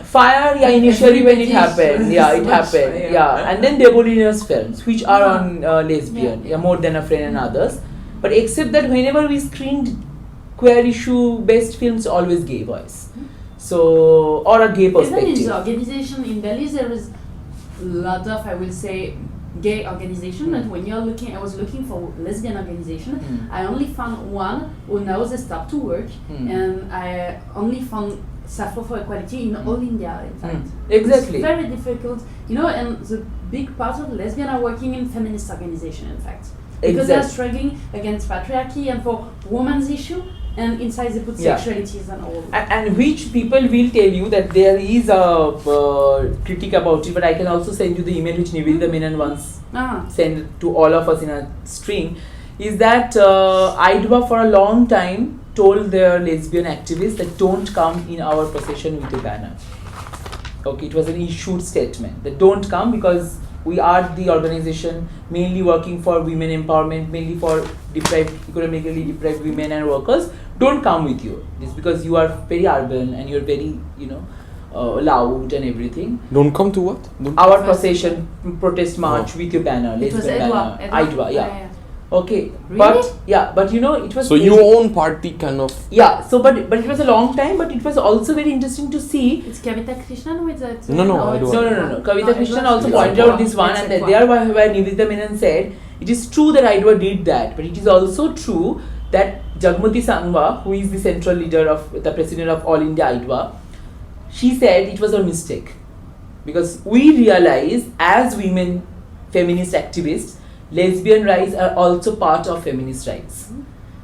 Fire, yeah, initially when it happened, it happened, and then Debolina's films, which are on lesbian, More Than a Friend and others. But except that whenever we screened queer issue based films, always gay voice. So, or a gay perspective. Even in the organization in Belize, there is a lot of, I will say, gay organization. But when you're looking, I was looking for lesbian organization. I only found one who now they start to work, and I only found Sappho for Equality in all India. In fact, exactly. It's very difficult, and the big part of lesbian are working in feminist organization. In fact, because they are struggling against patriarchy and for women's issue. And inside they put sexualities and all. And which people will tell you that there is a critique about it, but I can also send you the email which Nivedita Menon once sent to all of us in a string, is that IDWA for a long time told their lesbian activists that don't come in our procession with a banner. Okay, it was an issued statement that don't come because we are the organization mainly working for women empowerment, mainly for economically deprived women and workers. Don't come with you. It's because you are very urban and you're very, loud and everything. Don't come to what? Our procession, protest march with your banner, lesbian banner. IDWA. Okay, really? but it was. So your own party kind of. Yeah. So, but it was a long time. But it was also very interesting to see. It's Kavita Krishnan with that. No. Kavita Krishnan also pointed out this one, and there where Nivedita Menon said it is true that IDWA did that, but it is also true that Jagmati Sangwa, who is the central leader of the president of All India IDWA, she said it was a mistake because we realize as women feminist activists, lesbian rights are also part of feminist rights,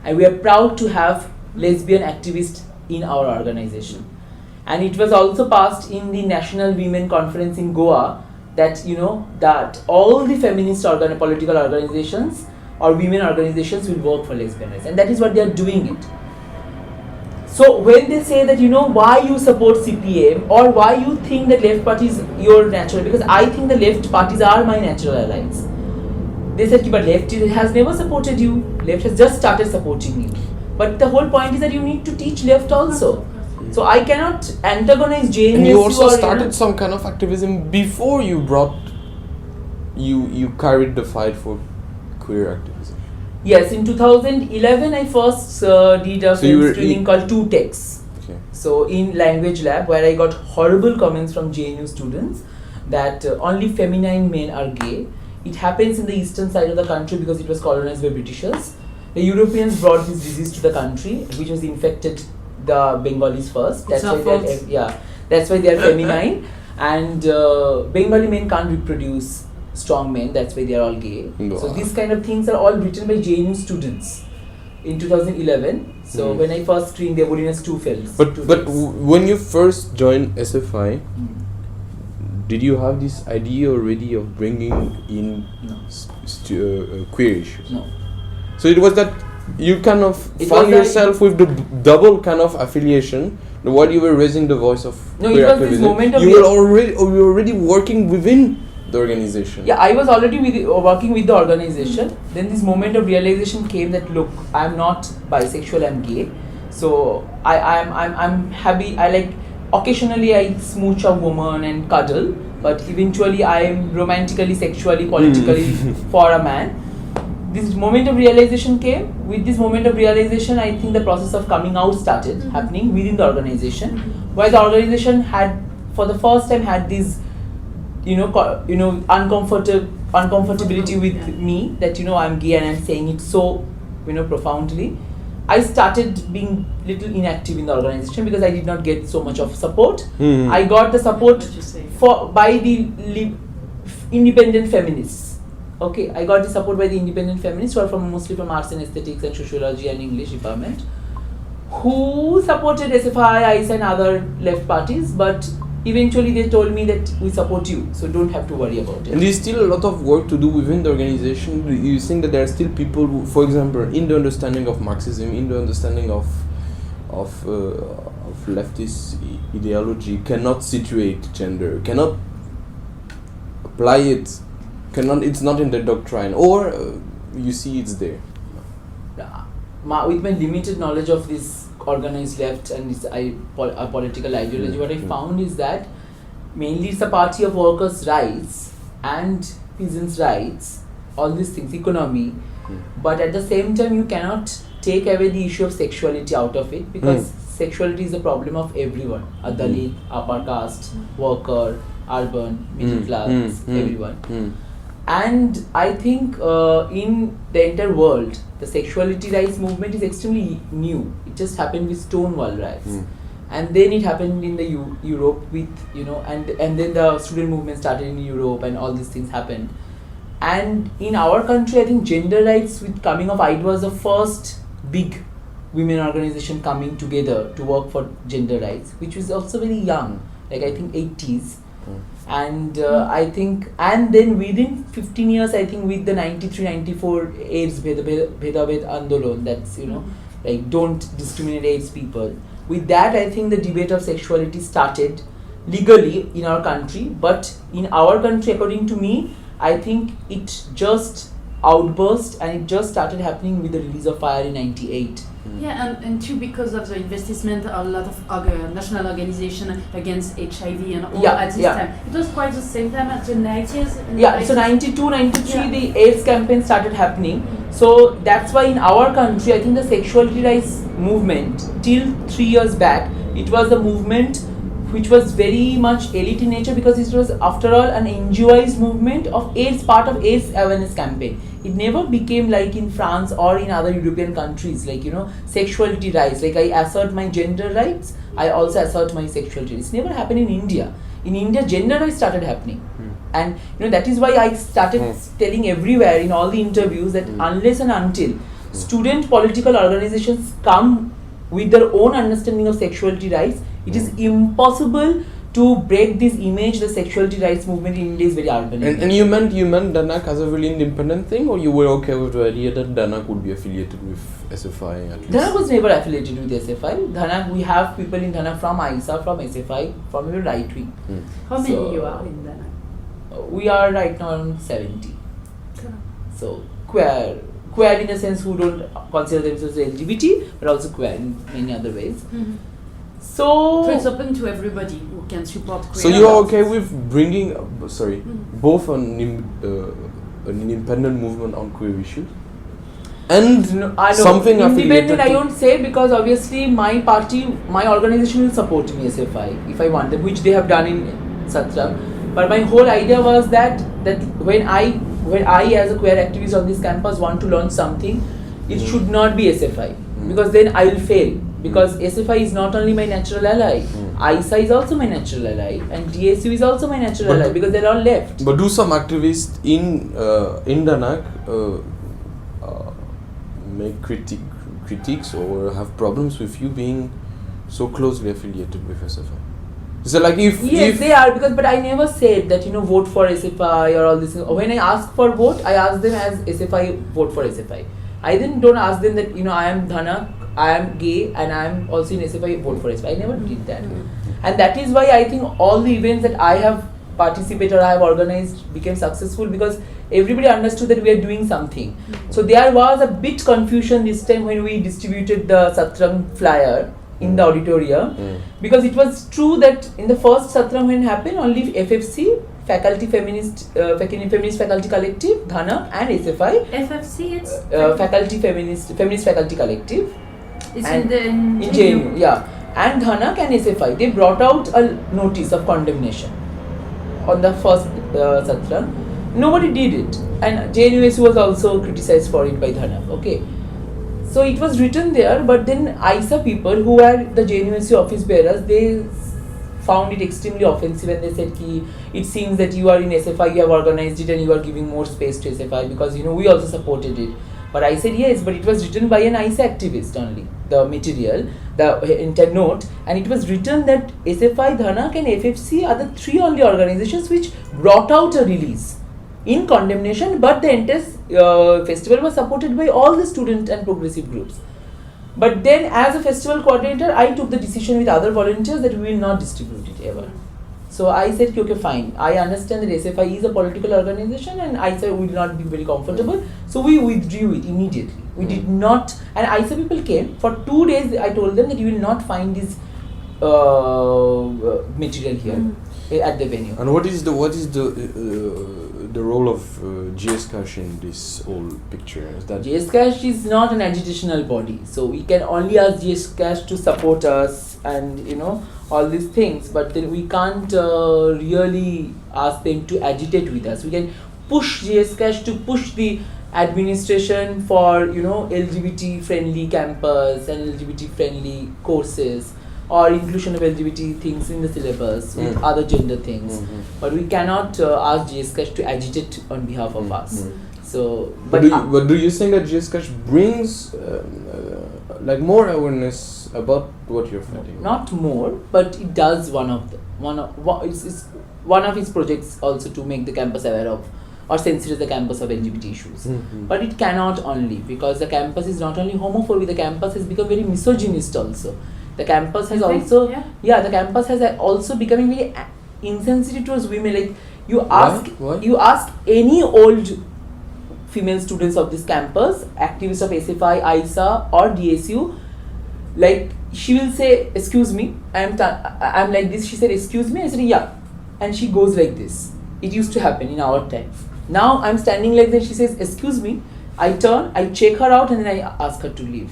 and we are proud to have lesbian activists in our organization. And it was also passed in the National Women Conference in Goa that that all the feminist political organizations or women organizations will work for lesbian rights, and that is what they are doing it. So when they say that why you support CPM or why you think that left party is your natural, because I think the left parties are my natural allies. They said, but left has never supported you. Left has just started supporting you. But the whole point is that you need to teach left also. So I cannot antagonize JNSU. And you also started some kind of activism before you you carried the fight for queer activism. Yes, in 2011 I first did a film screening called Two Texts. Okay. So in language lab, where I got horrible comments from JNU students that only feminine men are gay. It happens in the eastern side of the country because it was colonized by Britishers. The Europeans brought this disease to the country, which was infected the Bengalis first. That's why they are feminine. And Bengali men can't reproduce strong men. That's why they are all gay. No. So these kind of things are all written by JNU students in 2011. So when I first screened Debolina's 2 films. But when you first joined SFI. Did you have this idea already of bringing in queer issues? No. So it was that you kind of found yourself with the double kind of affiliation. While you were raising the voice of queer activism, you were already working within the organization. Yeah, I was already working with the organization. Then this moment of realization came that look, I'm not bisexual, I'm gay. So I'm happy. Occasionally I smooch a woman and cuddle, but eventually I am romantically, sexually, politically for a man. This moment of realization came. With this moment of realization, I think the process of coming out started happening within the organization, where the organization had, for the first time, had this, uncomfortability with me that I'm gay and I'm saying it so, profoundly. I started being little inactive in the organization because I did not get so much of support. I got the support by the independent feminists. Okay, I got the support by the independent feminists who are mostly from arts and aesthetics and sociology and English department, who supported SFI, ICE and other left parties, but eventually they told me that we support you, so don't have to worry about it. And there's still a lot of work to do within the organization. Do you think that there are still people who, for example, in the understanding of Marxism, in the understanding of leftist ideology, cannot situate gender, cannot apply it, it's not in the doctrine, or you see it's there? With my limited knowledge of this organized left and its political ideology, what I found is that mainly it's a party of workers' rights and peasants' rights, all these things, economy, but at the same time you cannot take away the issue of sexuality out of it, because sexuality is a problem of everyone, a Dalit, upper caste, worker, urban, middle class, everyone. And I think in the entire world, the sexuality rights movement is extremely new. It just happened with Stonewall riots, and then it happened in the Europe with, you know, and then the student movement started in Europe, and all these things happened. And in our country, I think gender rights with coming of IT was the first big women organization coming together to work for gender rights, which was also very young, like I think 80s. And I think, and then within 15 years, I think with the 93-94 AIDS Bhedabhed Andolon, that's, you know, like don't discriminate AIDS people. With that, I think the debate of sexuality started legally in our country, but in our country, according to me, I think it just outburst and it just started happening with the release of Fire in 98. Yeah, and too, because of the investment, a lot of national organization against HIV and all at this time. It was quite the same time at the 90s. So 92, 93, the AIDS campaign started happening. So that's why in our country, I think the sexuality rights movement, till 3 years back, it was a movement which was very much elite in nature, because it was, after all, an NGOized movement of AIDS, part of AIDS awareness campaign. It never became like in France or in other European countries, like, you know, sexuality rights. Like I assert my gender rights, I also assert my sexuality rights. It never happened in India. In India, gender rights started happening. And, you know, that is why I started telling everywhere in all the interviews that unless and until student political organizations come with their own understanding of sexuality rights, it is impossible to break this image. The sexuality rights movement in India is very urban. And you meant Danak as a really independent thing, or you were okay with the idea that Danak would be affiliated with SFI at least? Danak was never affiliated with SFI. Danak, we have people in Danak from ISA, from SFI, from the right wing. How many you are in Danak? We are right now around 70. So queer in a sense who don't consider themselves LGBT, but also queer in many other ways. So it's open to everybody who can support queer. So you are okay with bringing, both an independent movement on queer issues and something affiliated independent, I don't say, because obviously my party, my organization will support me SFI if I want them, which they have done in Satrang. But my whole idea was that when I as a queer activist on this campus want to launch something, it should not be SFI, because then I will fail. Because SFI is not only my natural ally, ISA is also my natural ally, and DSU is also my natural ally, because they're all left. But do some activists in Danak make critiques or have problems with you being so closely affiliated with SFI? So like if they are, but I never said that, you know, vote for SFI or all this. When I ask for vote, I ask them as SFI, vote for SFI. I then don't ask them that, you know, I am Dhanak, I am gay, and I am also in SFI, vote for SFI. I never did that. And that is why I think all the events that I have participated or I have organized became successful, because everybody understood that we are doing something. So there was a bit confusion this time when we distributed the Satrang flyer in the auditorium, because it was true that in the first Satrang when it happened, only FFC, Faculty Feminist Faculty Collective, Dhana, and SFI. FFC, it's Faculty Feminist Faculty Collective. It's in JNU, yeah. And Dhanak and SFI, they brought out a notice of condemnation on the first Satrang. Nobody did it, and JNUSU was also criticized for it by Dhanak. Okay. So it was written there, but then ISA people who were the JNUSU office bearers, they found it extremely offensive, and they said ki, it seems that you are in SFI, you have organized it and you are giving more space to SFI, because, you know, we also supported it. But I said yes, but it was written by an ISA activist only, the material, the entire note, and it was written that SFI, Dhanak and FFC are the 3 only organizations which brought out a release in condemnation, but the entire festival was supported by all the student and progressive groups. But then as a festival coordinator, I took the decision with other volunteers that we will not distribute it ever. So I said, okay, fine. I understand that SFI is a political organization and ISA will not be very comfortable. So we withdrew it immediately. We did not, and ISA people came. For 2 days, I told them that you will not find this material here at the venue. And what is the role of GS-Cash in this whole picture? Is that GS-Cash is not an agitational body, so we can only ask GS-Cash to support us and all these things, but then we can't really ask them to agitate with us. We can push GS-Cash to push the administration for LGBT friendly campus and LGBT friendly courses, or inclusion of LGBT things in the syllabus with other gender things, but we cannot ask GS-Cash to agitate on behalf of us. So, but do you think that GS-Cash brings like more awareness about what you're fighting? Not more, but it does one of its projects also to make the campus aware of or sensitize the campus of LGBT issues. But it cannot only, because the campus is not only homophobic, the campus has become very misogynist also. The campus has the campus has also becoming very insensitive towards women. Like you ask any old female students of this campus, activists of SFI, ISA or DSU, like she will say, excuse me, I'm like this. She said, excuse me. I said, yeah. And she goes like this. It used to happen in our time. Now I'm standing like that. She says, excuse me. I turn, I check her out, and then I ask her to leave.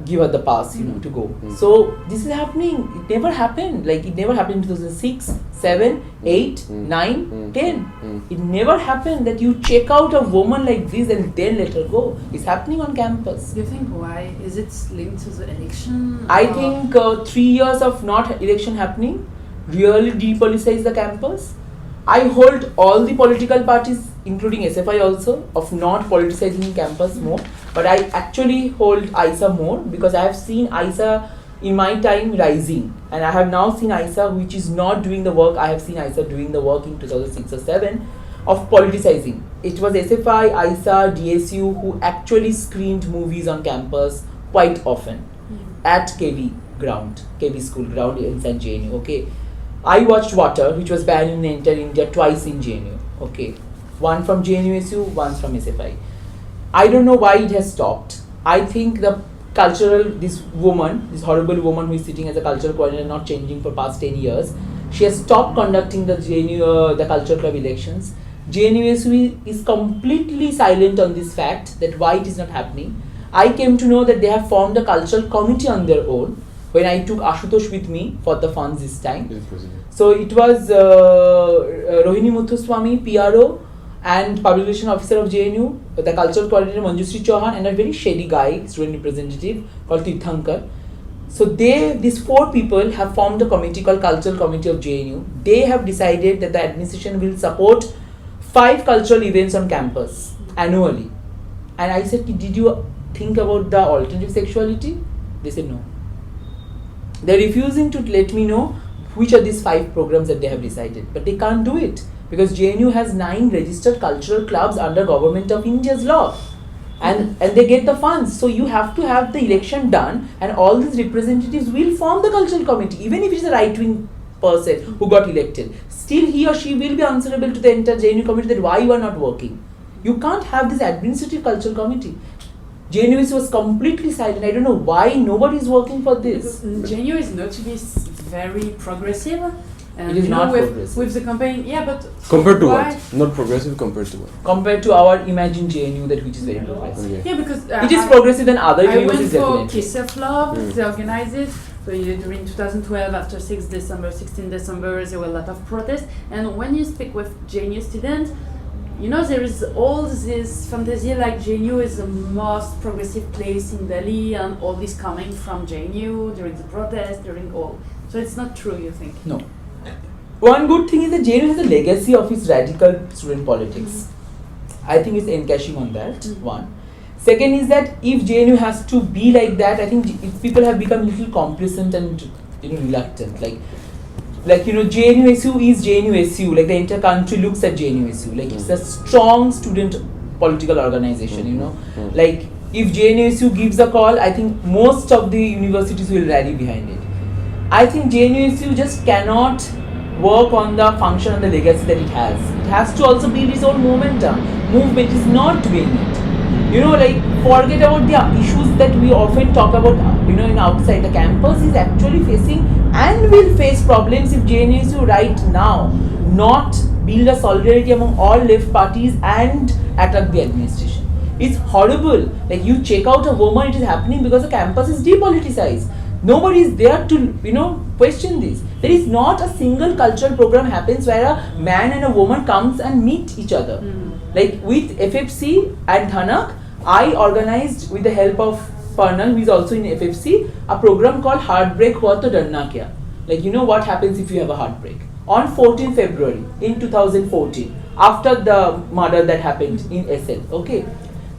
Give her the pass, to go. So this is happening. It never happened. Like it never happened in 2006, 7, 8, 9, 10. It never happened that you check out a woman like this and then let her go. It's happening on campus. Do you think why? Is it linked to the election? I think 3 years of not election happening really depoliticized the campus. I hold all the political parties, including SFI also, of not politicizing campus more. But I actually hold ISA more because I have seen ISA in my time rising. And I have now seen ISA which is not doing the work. I have seen ISA doing the work in 2006 or 7 of politicizing. It was SFI, ISA, DSU who actually screened movies on campus quite often at KV school ground inside JNU. Okay. I watched Water, which was banned in entire India twice in JNU. Okay. One from JNUSU, one from SFI. I don't know why it has stopped. I think the this horrible woman who is sitting as a cultural coordinator, not changing for past 10 years, she has stopped conducting the the cultural club elections. JNUSU is completely silent on this fact that why it is not happening. I came to know that they have formed a cultural committee on their own when I took Ashutosh with me for the funds this time. So it was Rohini Muthuswamy, PRO, and public relation officer of JNU, the cultural coordinator Manjushree Chauhan, and a very shady guy, student representative called Tirthankar. So these 4 people have formed a committee called Cultural Committee of JNU. They have decided that the administration will support 5 cultural events on campus annually. And I said, did you think about the alternative sexuality? They said no. They're refusing to let me know which are these 5 programs that they have decided. But they can't do it because JNU has 9 registered cultural clubs under Government of India's law. And they get the funds. So you have to have the election done and all these representatives will form the cultural committee. Even if it's a right-wing person who got elected, still he or she will be answerable to the entire JNU committee that why you are not working. You can't have this administrative cultural committee. JNU was completely silent. I don't know why nobody is working for this. JNU is not to be very progressive. It is not progressive. With the campaign, but compared to what? Not progressive compared to what? Compared to our imagined JNU, that which is very progressive. Okay. Yeah, because it is progressive than other universities. I went for Kiss of Love. They organized it. So during 2012, after 16 December, there were a lot of protests. And when you speak with JNU students, there is all this fantasy like JNU is the most progressive place in Delhi and all this coming from JNU during the protest, during all. So it's not true, you think? No. One good thing is that JNU has a legacy of its radical student politics. I think it's encashing on that, one. Second is that if JNU has to be like that, I think if people have become little complacent and reluctant. Like JNUSU is JNUSU. Like the entire country looks at JNUSU. Like it's a strong student political organization. Like if JNUSU gives a call, I think most of the universities will rally behind it. I think JNUSU just cannot work on the function and the legacy that it has. It has to also build its own momentum. Movement is not doing it. Forget about the issues that we often talk about, in outside. The campus is actually facing and will face problems if JNUSU right now not build a solidarity among all left parties and attack the administration. It's horrible. Like you check out a woman, it is happening because the campus is depoliticized. Nobody is there to, question this. There is not a single cultural program happens where a man and a woman comes and meet each other. Like with FFC and Dhanak, I organized with the help of Parnal, who is also in FFC, a program called Heartbreak Hua To Darna Kya. Like what happens if you have a heartbreak. On 14 February in 2014, after the murder that happened in SL, okay.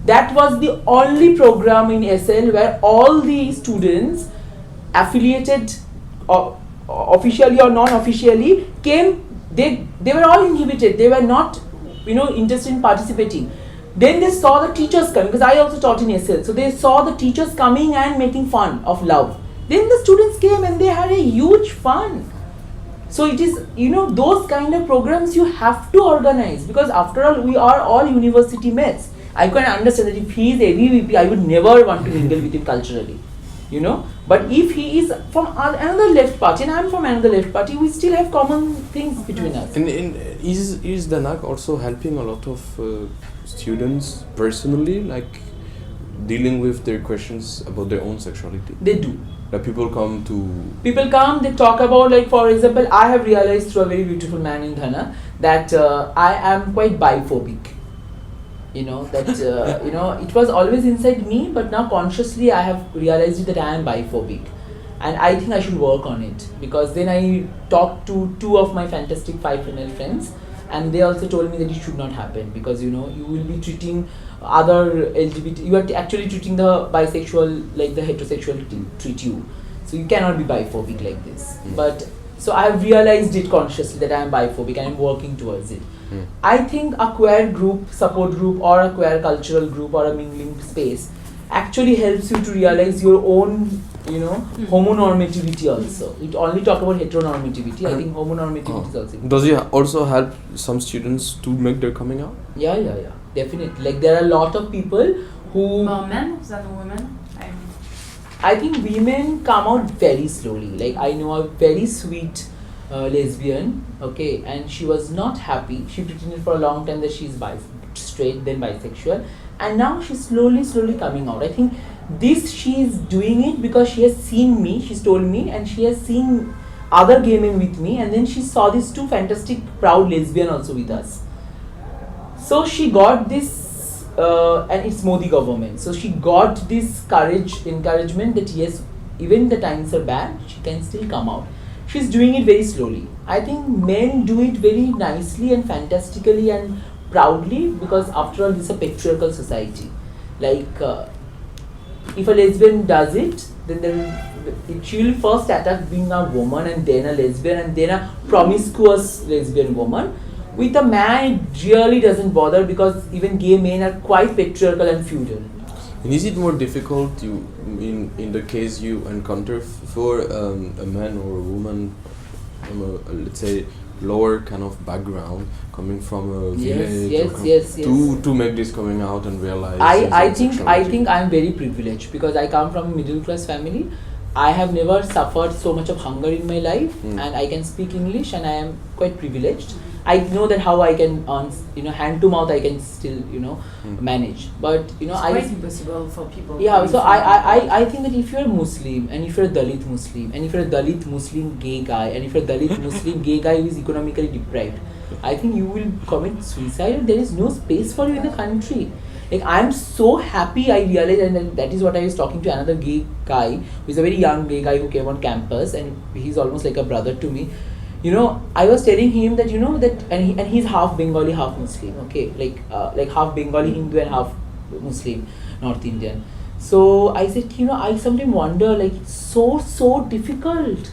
That was the only program in SL where all the students affiliated officially or non-officially came. They were all inhibited. They were not interested in participating. Then they saw the teachers coming, because I also taught in SL. So they saw the teachers coming and making fun of love. Then the students came and they had a huge fun. So it is, those kind of programs you have to organize, because after all, we are all university mates. I can understand that if he is ABVP, I would never want to mingle with him culturally. But if he is from another left party and I am from another left party, we still have common things between us. And is Dhanak also helping a lot of students personally, like dealing with their questions about their own sexuality? They do. That people come, they talk about, like, for example, I have realized through a very beautiful man in Dhanak that I am quite biphobic. It was always inside me, but now consciously I have realized that I am biphobic. And I think I should work on it, because then I talked to two of my fantastic 5 female friends, and they also told me that it should not happen, because you will be treating other LGBT, you are actually treating the bisexual like the heterosexual treat you. So you cannot be biphobic like this. But so I have realized it consciously that I am biphobic and I am working towards it. I think a queer group, support group, or a queer cultural group, or a mingling space actually helps you to realize your own, homonormativity also. It only talk about heteronormativity. I think homonormativity is also. Does it also help some students to make their coming out? Yeah. Definitely. Like there are a lot of people who... More men than women? I think women come out very slowly. Like I know a very sweet lesbian, okay, and she was not happy. She pretended for a long time that she's straight, then bisexual, and now she's slowly coming out. I think she's doing it because she has seen me, she's told me, and she has seen other gay men with me, and then she saw these 2 fantastic proud lesbian also with us. So she got this, and it's Modi government, so she got this encouragement that yes, even the times are bad, she can still come out. She's doing it very slowly. I think men do it very nicely and fantastically and proudly, because after all, this is a patriarchal society. Like, if a lesbian does it, then she will first attack being a woman, and then a lesbian, and then a promiscuous lesbian woman. With a man, it really doesn't bother, because even gay men are quite patriarchal and feudal. And is it more difficult in the case you encounter for a man or a woman from a, let's say, lower kind of background, coming from a village, yes. to make this coming out and realize? I think I'm very privileged, because I come from a middle class family. I have never suffered so much of hunger in my life, and I can speak English, and I am quite privileged. I know that how I can, hand to mouth, I can still, manage. But, it's quite impossible for people. Yeah, so I think that if you're a Muslim, and if you're a Dalit Muslim, and if you're a Dalit Muslim gay guy, and if you're a Dalit Muslim gay guy who is economically deprived, I think you will commit suicide, and there is no space for you in the country. Like, I'm so happy I realized, and that is what I was talking to another gay guy, who is a very young gay guy who came on campus, and he's almost like a brother to me. you know, I was telling him that, you know, that, and he's half Bengali, half Muslim, okay, like half Bengali Hindu and half Muslim, North Indian. So I said, you know, I sometimes wonder, like, it's so difficult,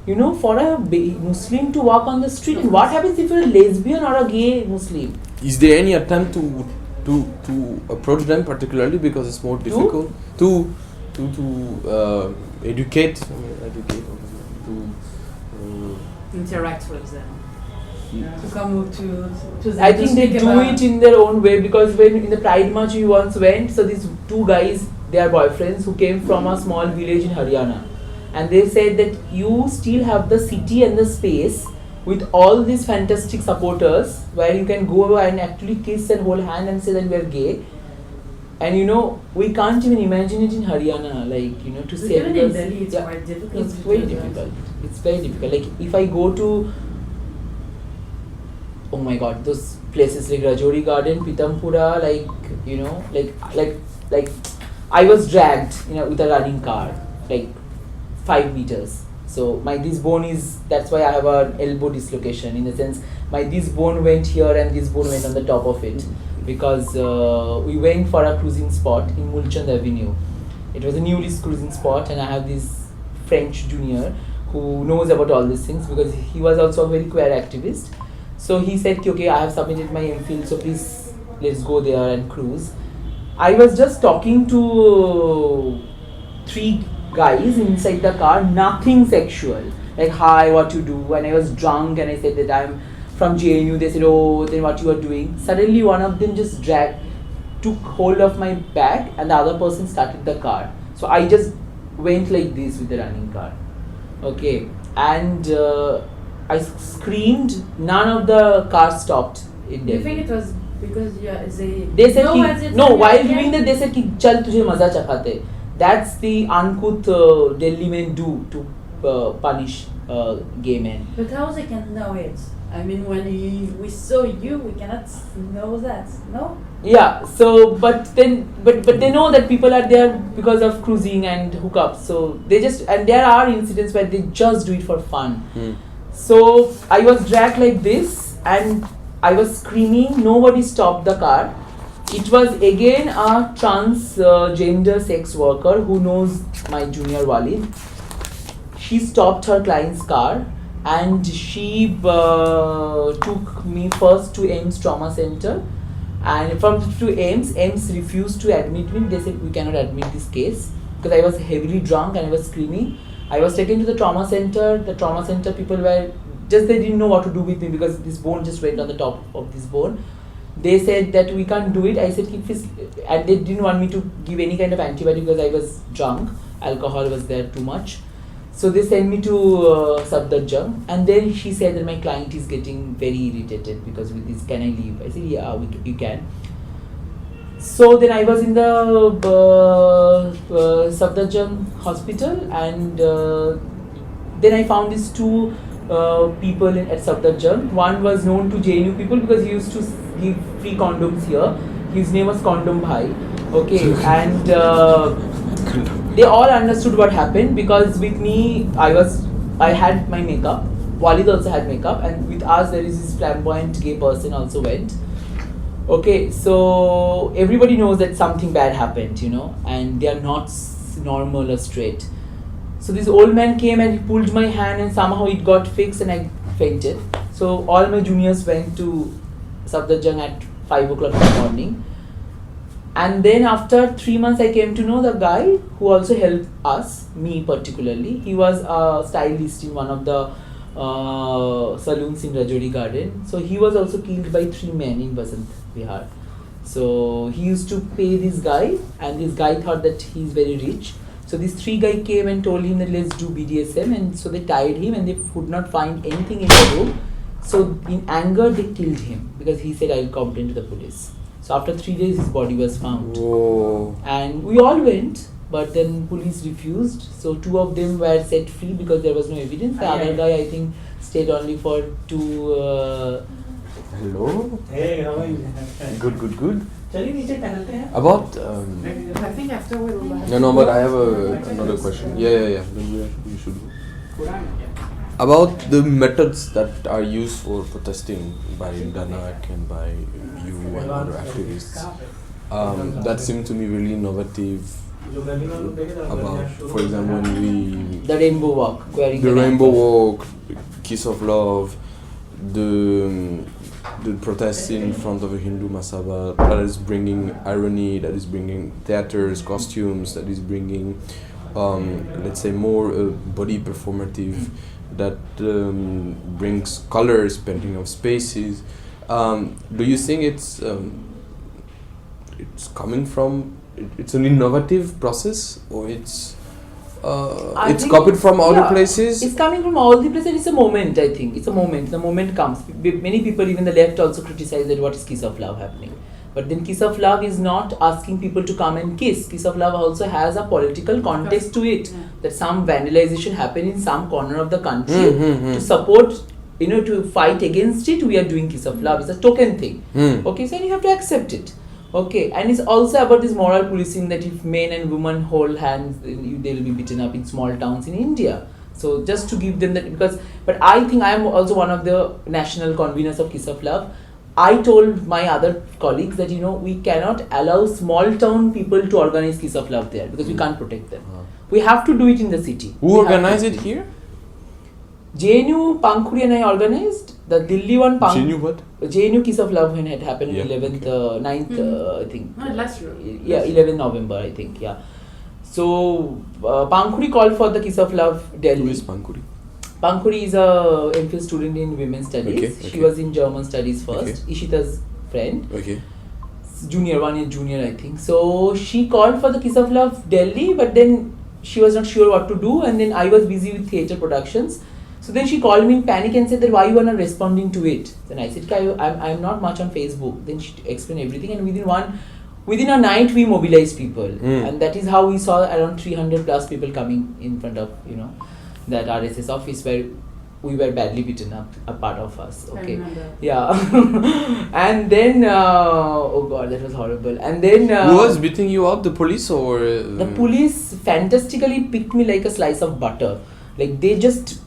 you know, for a Muslim to walk on the street. And what happens if you're a lesbian or a gay Muslim? Is there any attempt to approach them particularly because it's more difficult to educate, interact with them. To come to them. I think they do it in their own way, because when in the Pride March we once went, so these two guys, they are boyfriends who came from a small village in Haryana, and they said that you still have the city and the space with all these fantastic supporters where you can go and actually kiss and hold hand and say that we are gay. And you know, we can't even imagine it in Haryana, like, you know, to say even in Delhi, it's quite difficult. It's very difficult. It's very difficult. Like, if I go to, oh my God, those places like Rajouri Garden, Pitampura, like, you know, like I was dragged, you know, with a running car, like 5 meters. So my this bone is, that's why I have an elbow dislocation, in the sense my this bone went here and this bone went on the top of it, because we went for a cruising spot in Mulchand Avenue. It was a newly cruising spot, and I have this French junior who knows about all these things, because he was also a very queer activist. So he said, okay, I have submitted my MPhil, so please let's go there and cruise. I was just talking to 3 guys inside the car, nothing sexual, like, hi, what you do? And I was drunk and I said that I'm from JNU. They said, oh, then what you are doing? Suddenly one of them just took hold of my back, and the other person started the car. So I just went like this with the running car, okay, and I screamed. None of the cars stopped in Delhi. You think it was because they said, no, while doing that they said, chal tujhe maza chakhate. That's the uncouth Delhi men do to punish gay men. But how they can know it? I mean, when we saw you, we cannot know that, no? Yeah, so, but they know that people are there because of cruising and hookups. So they just, and there are incidents where they just do it for fun. So I was dragged like this, and I was screaming. Nobody stopped the car. It was again a transgender sex worker who knows my junior Walid. She stopped her client's car, and she took me first to AIMS Trauma Center, and to AIMS refused to admit me. They said, we cannot admit this case, because I was heavily drunk and I was screaming. I was taken to the trauma center. The trauma center people were just, they didn't know what to do with me, because this bone just went on the top of this bone. They said that we can't do it. I said, and they didn't want me to give any kind of antibiotic because I was drunk. Alcohol was there too much. So they sent me to Safdarjung, and then she said that my client is getting very irritated because with this, can I leave? I said, yeah, you can. So then I was in the Safdarjung hospital, and then I found these 2 people at Safdarjung. One was known to JNU people because he used to give free condoms here. His name was Condom Bhai. Okay, and they all understood what happened, because with me, I had my makeup. Walid also had makeup, and with us there is this flamboyant gay person also went. Okay, so everybody knows that something bad happened, you know, and they are not normal or straight. So this old man came and he pulled my hand, and somehow it got fixed and I fainted. So all my juniors went to Safdarjung at 5 o'clock in the morning. And then after 3 months, I came to know the guy who also helped us, me particularly. He was a stylist in one of the saloons in Rajouri Garden. So he was also killed by 3 men in Basant Vihar. So he used to pay this guy, and this guy thought that he's very rich. So these 3 guys came and told him that let's do BDSM, and so they tied him, and they could not find anything in the room. So in anger, they killed him because he said, I'll complain to the police. So after 3 days, his body was found. Whoa. And we all went, but then police refused. So 2 of them were set free because there was no evidence. The other guy, I think, stayed only for 2... Hello? Hey, how are you? Good. About... I think after we'll... No, but I have another question. Yeah. Then we should go. About the methods that are used for protesting by Danak and by you and other activists, that seem to me really innovative. About, for example, when the rainbow walk, the rainbow walk, kiss of love, the protest in front of a Hindu masaba, that is bringing irony, that is bringing theaters, costumes, that is bringing, let's say, more body performative, that brings colors, painting of spaces. Do you think it's coming from? It's an innovative process, or it's copied from other places? It's coming from all the places. It's a moment, I think. It's a moment. The moment comes. Many people, even the left, also criticize that what is Kiss of Love happening. But then Kiss of Love is not asking people to come and kiss. Kiss of Love also has a political context to it. Yeah. That some vandalization happened in some corner of the country to support, to fight against it. We are doing Kiss of Love. It's a token thing. Okay, so you have to accept it. Okay, and it's also about this moral policing that if men and women hold hands, they will be beaten up in small towns in India. So just to give them that, but I think I am also one of the national conveners of Kiss of Love. I told my other colleagues that, we cannot allow small town people to organize Kiss of Love there because we can't protect them. We have to do it in the city. Who organized it here? JNU, Pankhuri and I organized. The Delhi one, JNU what? JNU Kiss of Love when it happened on 11th, 9th, I think. Last year. Yeah, 11th November, I think, yeah. So, Pankhuri called for the Kiss of Love Delhi. Who is Pankhuri? Pankhuri is a MPhil student in women's studies. Okay. She was in German studies first. Okay. Ishita's friend. Okay. 1 year junior, I think. So, she called for the Kiss of Love Delhi, but then she was not sure what to do, and then I was busy with theatre productions. So then she called me in panic and said that why you are not responding to it. Then I said, I'm not much on Facebook. Then she explained everything, and within a night we mobilized people, and that is how we saw around 300 plus people coming in front of that RSS office where we were badly beaten up, a part of us. Okay, I remember. Yeah, and then oh god, that was horrible. And then who was beating you up? The police or the police fantastically picked me like a slice of butter. Like they just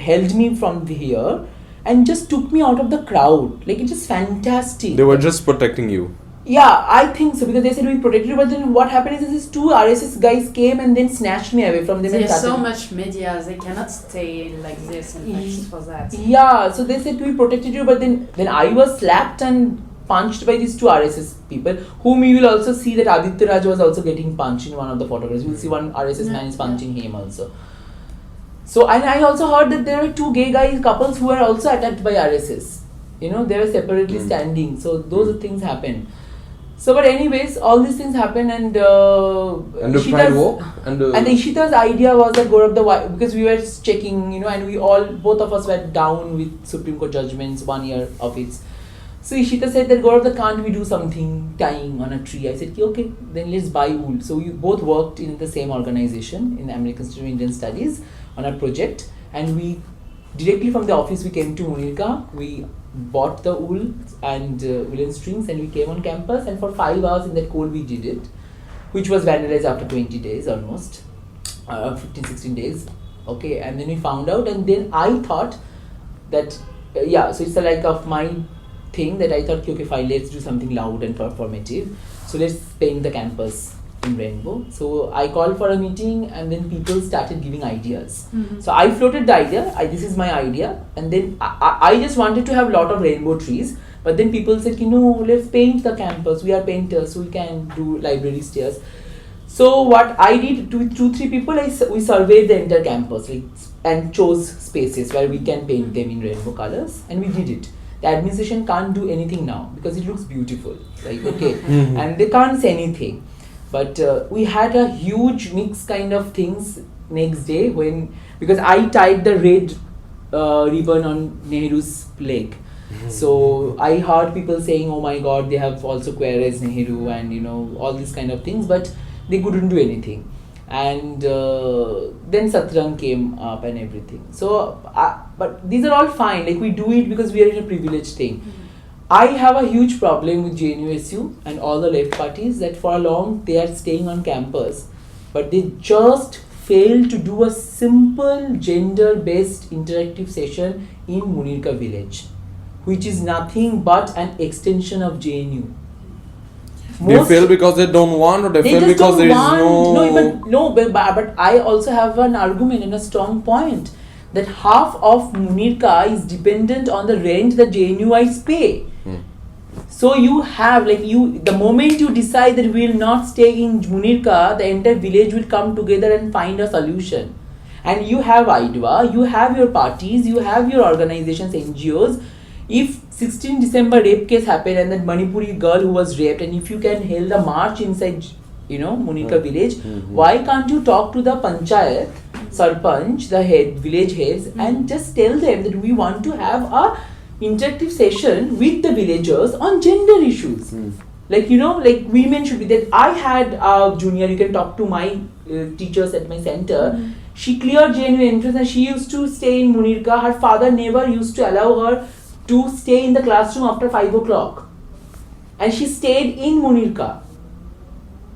held me from here and just took me out of the crowd. Like, it's just fantastic. They were just protecting you. Yeah, I think so, because they said we protected you, but then what happened is these two RSS guys came and then snatched me away from them. There's so much media, they cannot stay like this and fight for that. Yeah, so they said we protected you, but then I was slapped and punched by these two RSS people, whom you will also see that Aditya Raj was also getting punched in one of the photographs. You will see one RSS man is punching him also. So, and I also heard that there were two gay couples who were also attacked by RSS. They were separately standing. So, those things happened. So, but anyways, all these things happened, and the pride walk? And Ishita's idea was that Gourab, because we were checking, and both of us were down with Supreme Court judgments, 1 year of it. So Ishita said that Gourab, can't we do something tying on a tree? I said, okay, then let's buy wool. So we both worked in the same organization in the American Institute of Indian Studies on a project, and we directly from the office we came to Munirka. We bought the wool and woolen strings, and we came on campus, and for 5 hours in that cold we did it, which was vandalized after 20 days almost, 15-16 days. Okay, and then we found out, and then I thought that so it's like of my thing that I thought, okay, fine, let's do something loud and performative. So let's paint the campus in rainbow. So I called for a meeting, and then people started giving ideas. So I floated the idea, this is my idea, and then I just wanted to have a lot of rainbow trees, but then people said, let's paint the campus, we are painters, so we can do library stairs. So what I did with 2-3 people, we surveyed the entire campus and chose spaces where we can paint them in rainbow colors, and we did it. The administration can't do anything now because it looks beautiful, and they can't say anything. But we had a huge mix kind of things next day because I tied the red ribbon on Nehru's leg. So I heard people saying, oh my god, they have also queries Nehru and all these kind of things, but they couldn't do anything. And then Satrang came up and everything. So, but these are all fine. We do it because we are in a privileged thing. I have a huge problem with JNUSU and all the left parties that for a long they are staying on campus, but they just failed to do a simple gender-based interactive session in Munirka village, which is nothing but an extension of JNU. They fail because they don't want, or they fail because there is no... But I also have an argument and a strong point that half of Munirka is dependent on the rent that JNUites pay. So you have, the moment you decide that we will not stay in Munirka, the entire village will come together and find a solution. And you have IDWA, you have your parties, you have your organizations, NGOs. If 16 December rape case happened and that Manipuri girl who was raped, and if you can held a march inside, Munirka village, why can't you talk to the panchayat, sarpanch, the village heads, and just tell them that we want to have a interactive session with the villagers on gender issues. Women should be there. I had a junior, you can talk to my teachers at my center. She cleared JNU entrance and she used to stay in Munirka. Her father never used to allow her to stay in the classroom after 5 o'clock. And she stayed in Munirka.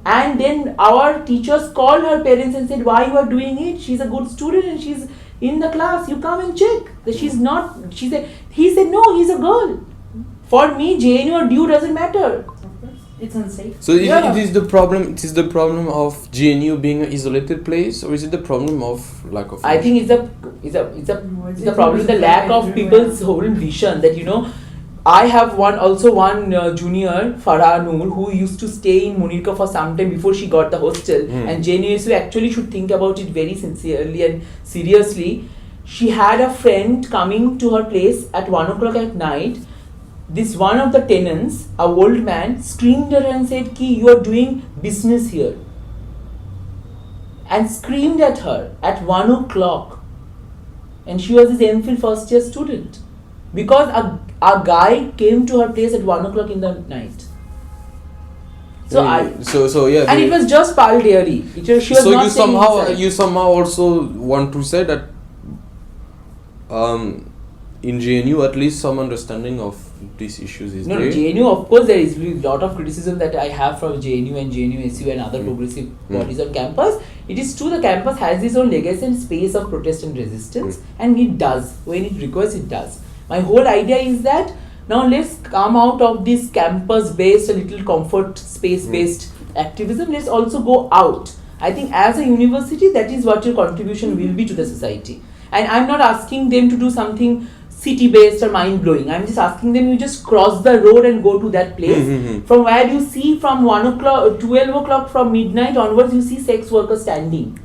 And then our teachers called her parents and said, why you are doing it? She's a good student and she's in the class. You come and check. That she's not. He said, no, he's a girl. For me, JNU or DU doesn't matter. It's unsafe. So it is the problem. It is the problem of GNU being an isolated place, or is it the problem of lack of? I think it's a problem. The lack of people's whole vision. That I have one junior, Farah Noor, who used to stay in Munirka for some time before she got the hostel. And JNUSU actually should think about it very sincerely and seriously. She had a friend coming to her place at 1 o'clock at night. This one of the tenants, a old man, screamed at her and said, "Ki, you are doing business here." And screamed at her at 1 o'clock. And she was his MPhil first year student. Because a guy came to her place at 1 o'clock in the night. And it was just Pal Dairy. You somehow also want to say that in JNU at least some understanding of these issues is there. No, JNU, of course, there is a lot of criticism that I have from JNU and JNUSU and other progressive bodies on campus. It is true the campus has its own legacy and space of protest and resistance, and it does. When it requires, it does. My whole idea is that now let's come out of this campus-based, a little comfort space-based activism. Let's also go out. I think as a university, that is what your contribution will be to the society. And I'm not asking them to do something city-based or mind-blowing. I'm just asking them, you just cross the road and go to that place. From where you see from 1 o'clock, 12 o'clock from midnight onwards, you see sex workers standing.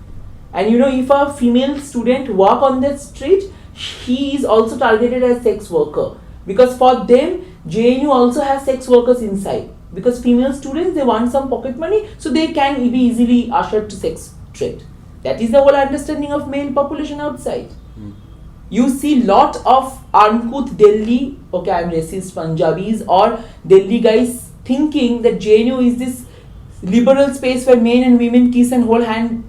And if a female student walk on that street, he is also targeted as sex worker. Because for them, JNU also has sex workers inside. Because female students, they want some pocket money, so they can be easily ushered to sex trade. That is the whole understanding of male population outside. You see lot of uncouth Delhi, okay, I'm racist, Punjabis or Delhi guys thinking that JNU is this liberal space where men and women kiss and hold hand,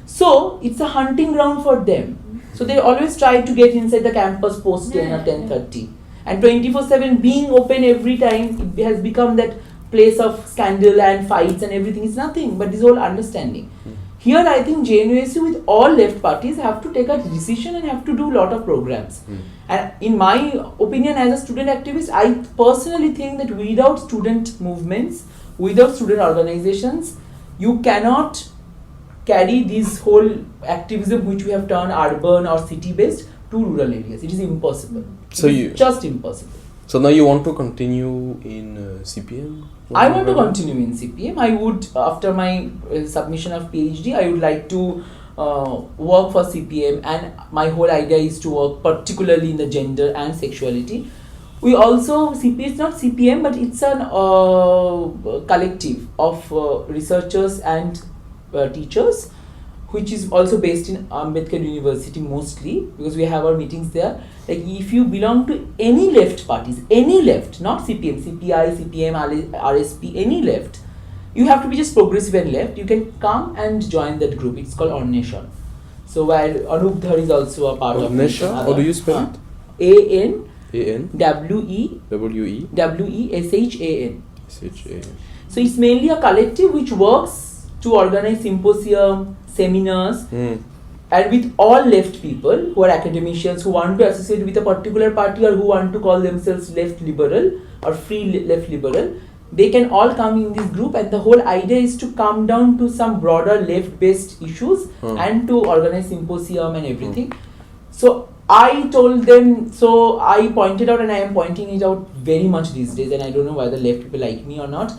So it's a hunting ground for them. So they always try to get inside the campus post 10 or 10:30. And 24/7 being open every time, it has become that place of scandal and fights and everything. It's nothing but this whole understanding. Here I think JNUSU with all left parties have to take a decision and have to do a lot of programs. And in my opinion as a student activist, I personally think that without student movements, without student organizations, you cannot carry this whole activism which we have turned urban or city based to rural areas. It is impossible. Just impossible. So now you want to continue in CPM? I want to continue in CPM. I would, after my submission of PhD, I would like to work for CPM, and my whole idea is to work particularly in the gender and sexuality. We also, CPM is not CPM, but it's a collective of researchers and teachers, which is also based in Ambedkar University mostly, because we have our meetings there. Like if you belong to any left parties, any left, not CPM, CPI, CPM, RSP, any left, you have to be just progressive and left. You can come and join that group. It's called Ornesha. So while Anup Dhar is also a part of Ornesha, how do you spell it? ANWEWESHAN. So it's mainly a collective which works to organize symposium, seminars, and with all left people who are academicians who want to associate with a particular party or who want to call themselves left liberal or free left liberal. They can all come in this group, and the whole idea is to come down to some broader left-based issues and to organize symposium and everything. So I told them, so I pointed out, and I am pointing it out very much these days, and I don't know whether left people like me or not.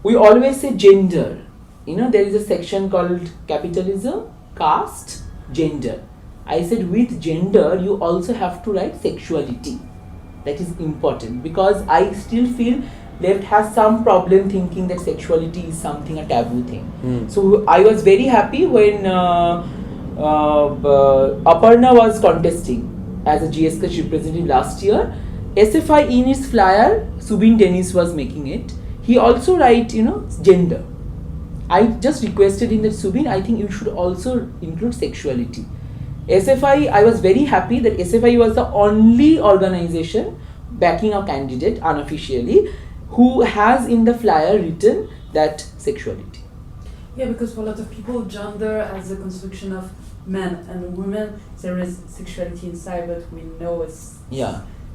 We always say gender. You know, there is a section called capitalism, caste, gender. I said with gender, you also have to write sexuality. That is important, because I still feel left has some problem thinking that sexuality is something, a taboo thing. So I was very happy when Aparna was contesting as a GSK representative last year. SFI in its flyer, Subin Dennis was making it. He also write, gender. I just requested him that Subin, I think you should also include sexuality. SFI, I was very happy that SFI was the only organization backing a candidate unofficially who has in the flyer written that sexuality. Yeah, because for a lot of people, gender as a construction of men and women, there is sexuality inside, but we know it's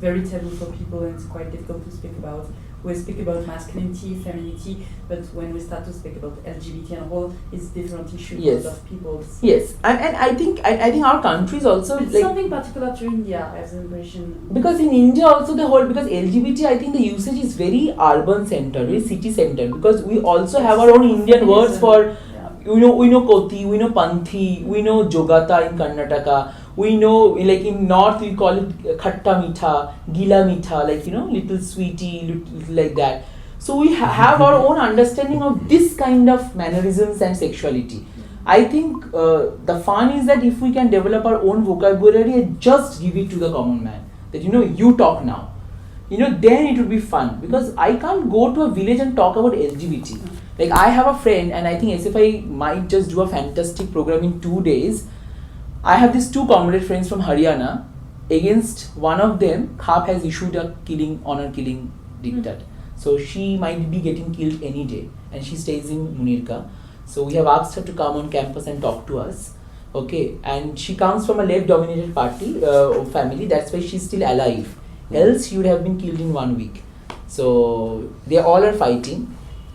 very taboo for people and it's quite difficult to speak about. We speak about masculinity, femininity, but when we start to speak about LGBT and all, it's different issues for a lot of people. Yes, and I think our country is also it's something particular to India, I have the impression. Because in India also because LGBT, I think the usage is very urban centered, very city centered, because we also have our own Indian words for, we know Koti, we know Panthi, we know Jogata in Karnataka. We know, like in North, we call it Khatta Mitha, Gila Mitha, like, little sweetie, little like that. So we have our own understanding of this kind of mannerisms and sexuality. I think the fun is that if we can develop our own vocabulary and just give it to the common man, that, you talk now, then it would be fun. Because I can't go to a village and talk about LGBT. Like, I have a friend, and I think SFI might just do a fantastic program in 2 days. I have these 2 comrade friends from Haryana. Against one of them, Khap has issued a honor killing diktat. So she might be getting killed any day, and she stays in Munirka. So we have asked her to come on campus and talk to us. Okay, and she comes from a left-dominated party family. That's why she's still alive. Else she would have been killed in 1 week. So they all are fighting.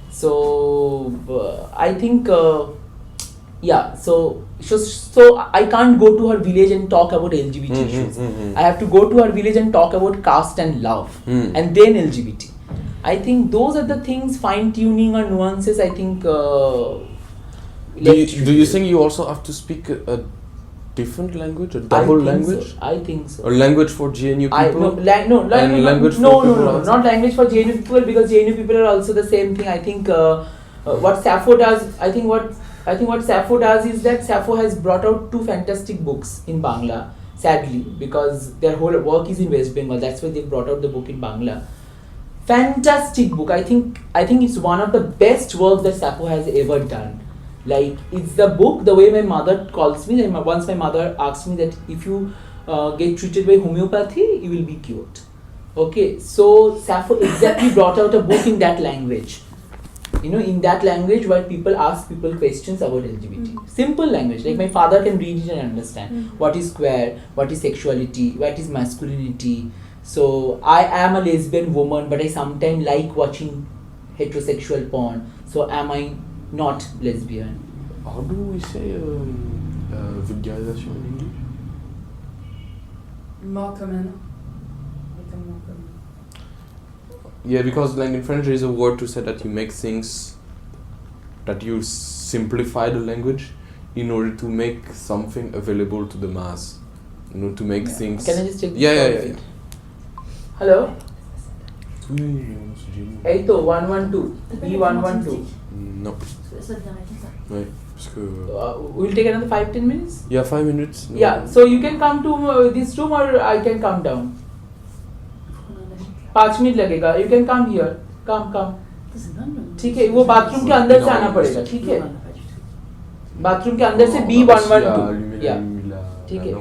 So I think. So I can't go to her village and talk about LGBT issues. I have to go to her village and talk about caste and love, and then LGBT. I think those are the things, fine-tuning or nuances, I think. Do you think you also have to speak a different language, a double language? I think so. A language for GNU people? Language not language for GNU people, because GNU people are also the same thing. I think what Sappho does, I think what Sappho does is that Sappho has brought out 2 fantastic books in Bangla, sadly, because their whole work is in West Bengal. That's why they brought out the book in Bangla. Fantastic book. I think it's one of the best works that Sappho has ever done. Like, it's the book, the way my mother calls me, once my mother asked me that if you get treated by homeopathy, you will be cured. Okay, so Sappho exactly brought out a book in that language. In that language where people ask people questions about LGBT. Simple language, like my father can read it and understand. What is queer, what is sexuality, what is masculinity. So I am a lesbian woman, but I sometimes like watching heterosexual porn. So am I not lesbian? How do we say vulgarisation in English? More common. Yeah, because like in French there is a word to say that you make things, that you simplify the language in order to make something available to the mass. To make things. Can I just take this? Yeah. Hello? 112. B112. No. Ouais, parce que. We'll take another 5-10 minutes? Yeah, 5 minutes. No. Yeah, so you can come to this room or I can come down. 5 minute लगेगा. You can come here. Come. ठीक है, वो bathroom के अंदर से आना पड़ेगा, ठीक है? बाथरूम के अंदर से B112. या ठीक है.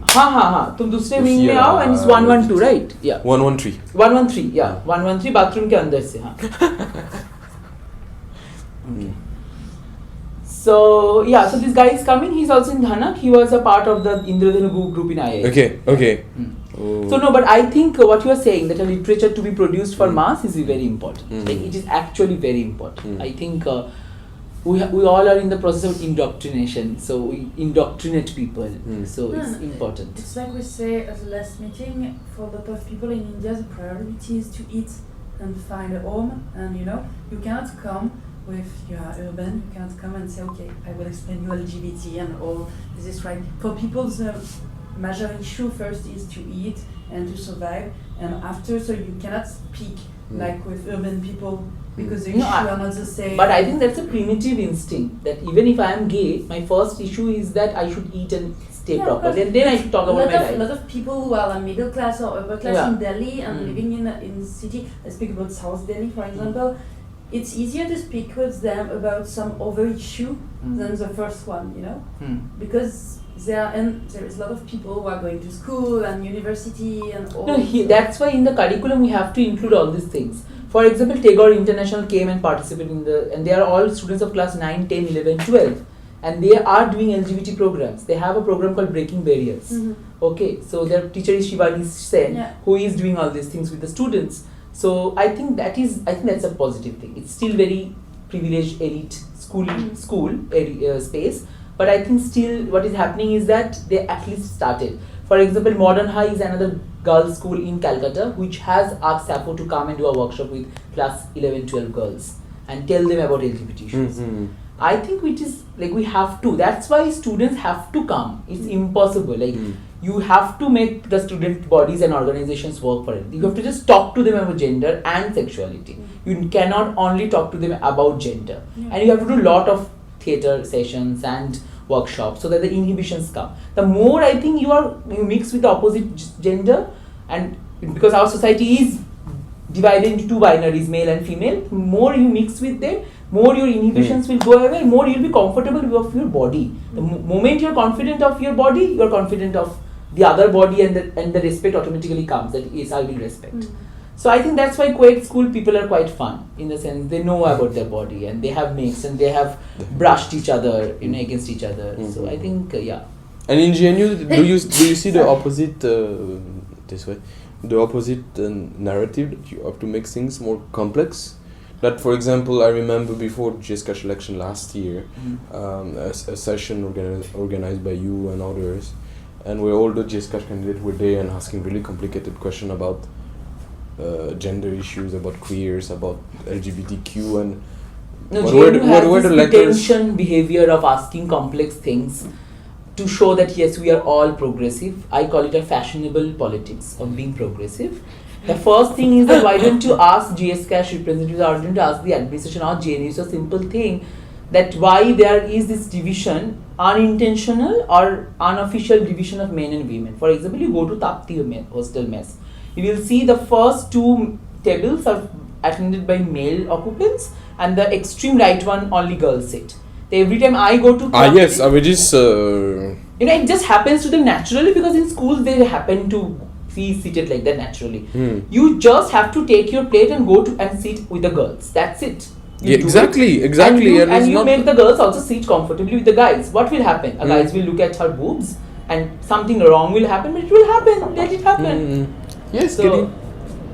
हाँ, तुम दूसरे विंग में आओ and it's 112, right? Yeah. 113. 113, yeah. 113 bathroom के अंदर से, हाँ. Okay. So yeah, so this guy is coming. He's also in Dhanak. He was a part of the Indradhanu group in IIT. Okay. So no, but I think what you are saying, that a literature to be produced for mass is very important. Like it is actually very important. I think we all are in the process of indoctrination. So we indoctrinate people. So it's important. It's like we say at the last meeting, for a lot of people in India, the priority is to eat and find a home. And you cannot come with you are urban, you cannot come and say, okay, I will explain you LGBT and all. This is right. For people, the major issue first is to eat and to survive, and after, so you cannot speak like with urban people because the issue are not the same. But I think that's a primitive instinct that even if I am gay, my first issue is that I should eat and stay properly, and then I should talk about my life. A lot of people who are middle class or upper class in Delhi and living in the city, I speak about South Delhi for example, it's easier to speak with them about some other issue than the first one, because there is a lot of people who are going to school and university and all. That's why in the curriculum we have to include all these things. For example, Tagore International came and participated and they are all students of class 9, 10, 11, 12. And they are doing LGBT programs. They have a program called Breaking Barriers. Okay, so their teacher is Shivani Sen, who is doing all these things with the students. So I think that's a positive thing. It's still very privileged elite school space, but I think still what is happening is that they at least started. For example, Modern High is another girls' school in Calcutta which has asked Sappho to come and do a workshop with class 11, 12 girls and tell them about LGBT issues. I think which is like we have to. That's why students have to come. It's impossible. Like you have to make the student bodies and organizations work for it. You have to just talk to them about gender and sexuality. You cannot only talk to them about gender. And you have to do a lot of theatre sessions and workshops so that the inhibitions come. The more I think you mix with the opposite gender, and because our society is divided into two binaries, male and female, more you mix with them, more your inhibitions will go away, more you'll be comfortable with your body. The moment you're confident of your body, you're confident of the other body, and the respect automatically comes, that yes, I will respect. So I think that's why co-ed school people are quite fun, in the sense they know about their body and they have mixed and they have brushed each other, against each other. So I think, And in GNU, do you see the opposite this way? The opposite narrative, that you have to make things more complex? That, for example, I remember before GSCASH election last year, a session organized by you and others, and where all the GSCASH candidates were there and asking really complicated questions about gender issues, about queers, about LGBTQ, and what were the pretension behavior of asking complex things to show that yes, we are all progressive. I call it a fashionable politics of being progressive. The first thing is that why don't you ask GSCASH representatives, or don't you ask the administration or JNU? It's a simple thing that why there is this division, unintentional or unofficial division of men and women. For example, you go to Tapti hostel mess. You will see the first two tables are attended by male occupants and the extreme right one only girls sit. Every time I go to which is it just happens to them naturally, because in schools they happen to be seated like that naturally. You just have to take your plate and go to and sit with the girls. That's it. Exactly. And you make the girls also sit comfortably with the guys. What will happen? Guys will look at her boobs and something wrong will happen, but it will happen. Let it happen. Yes, so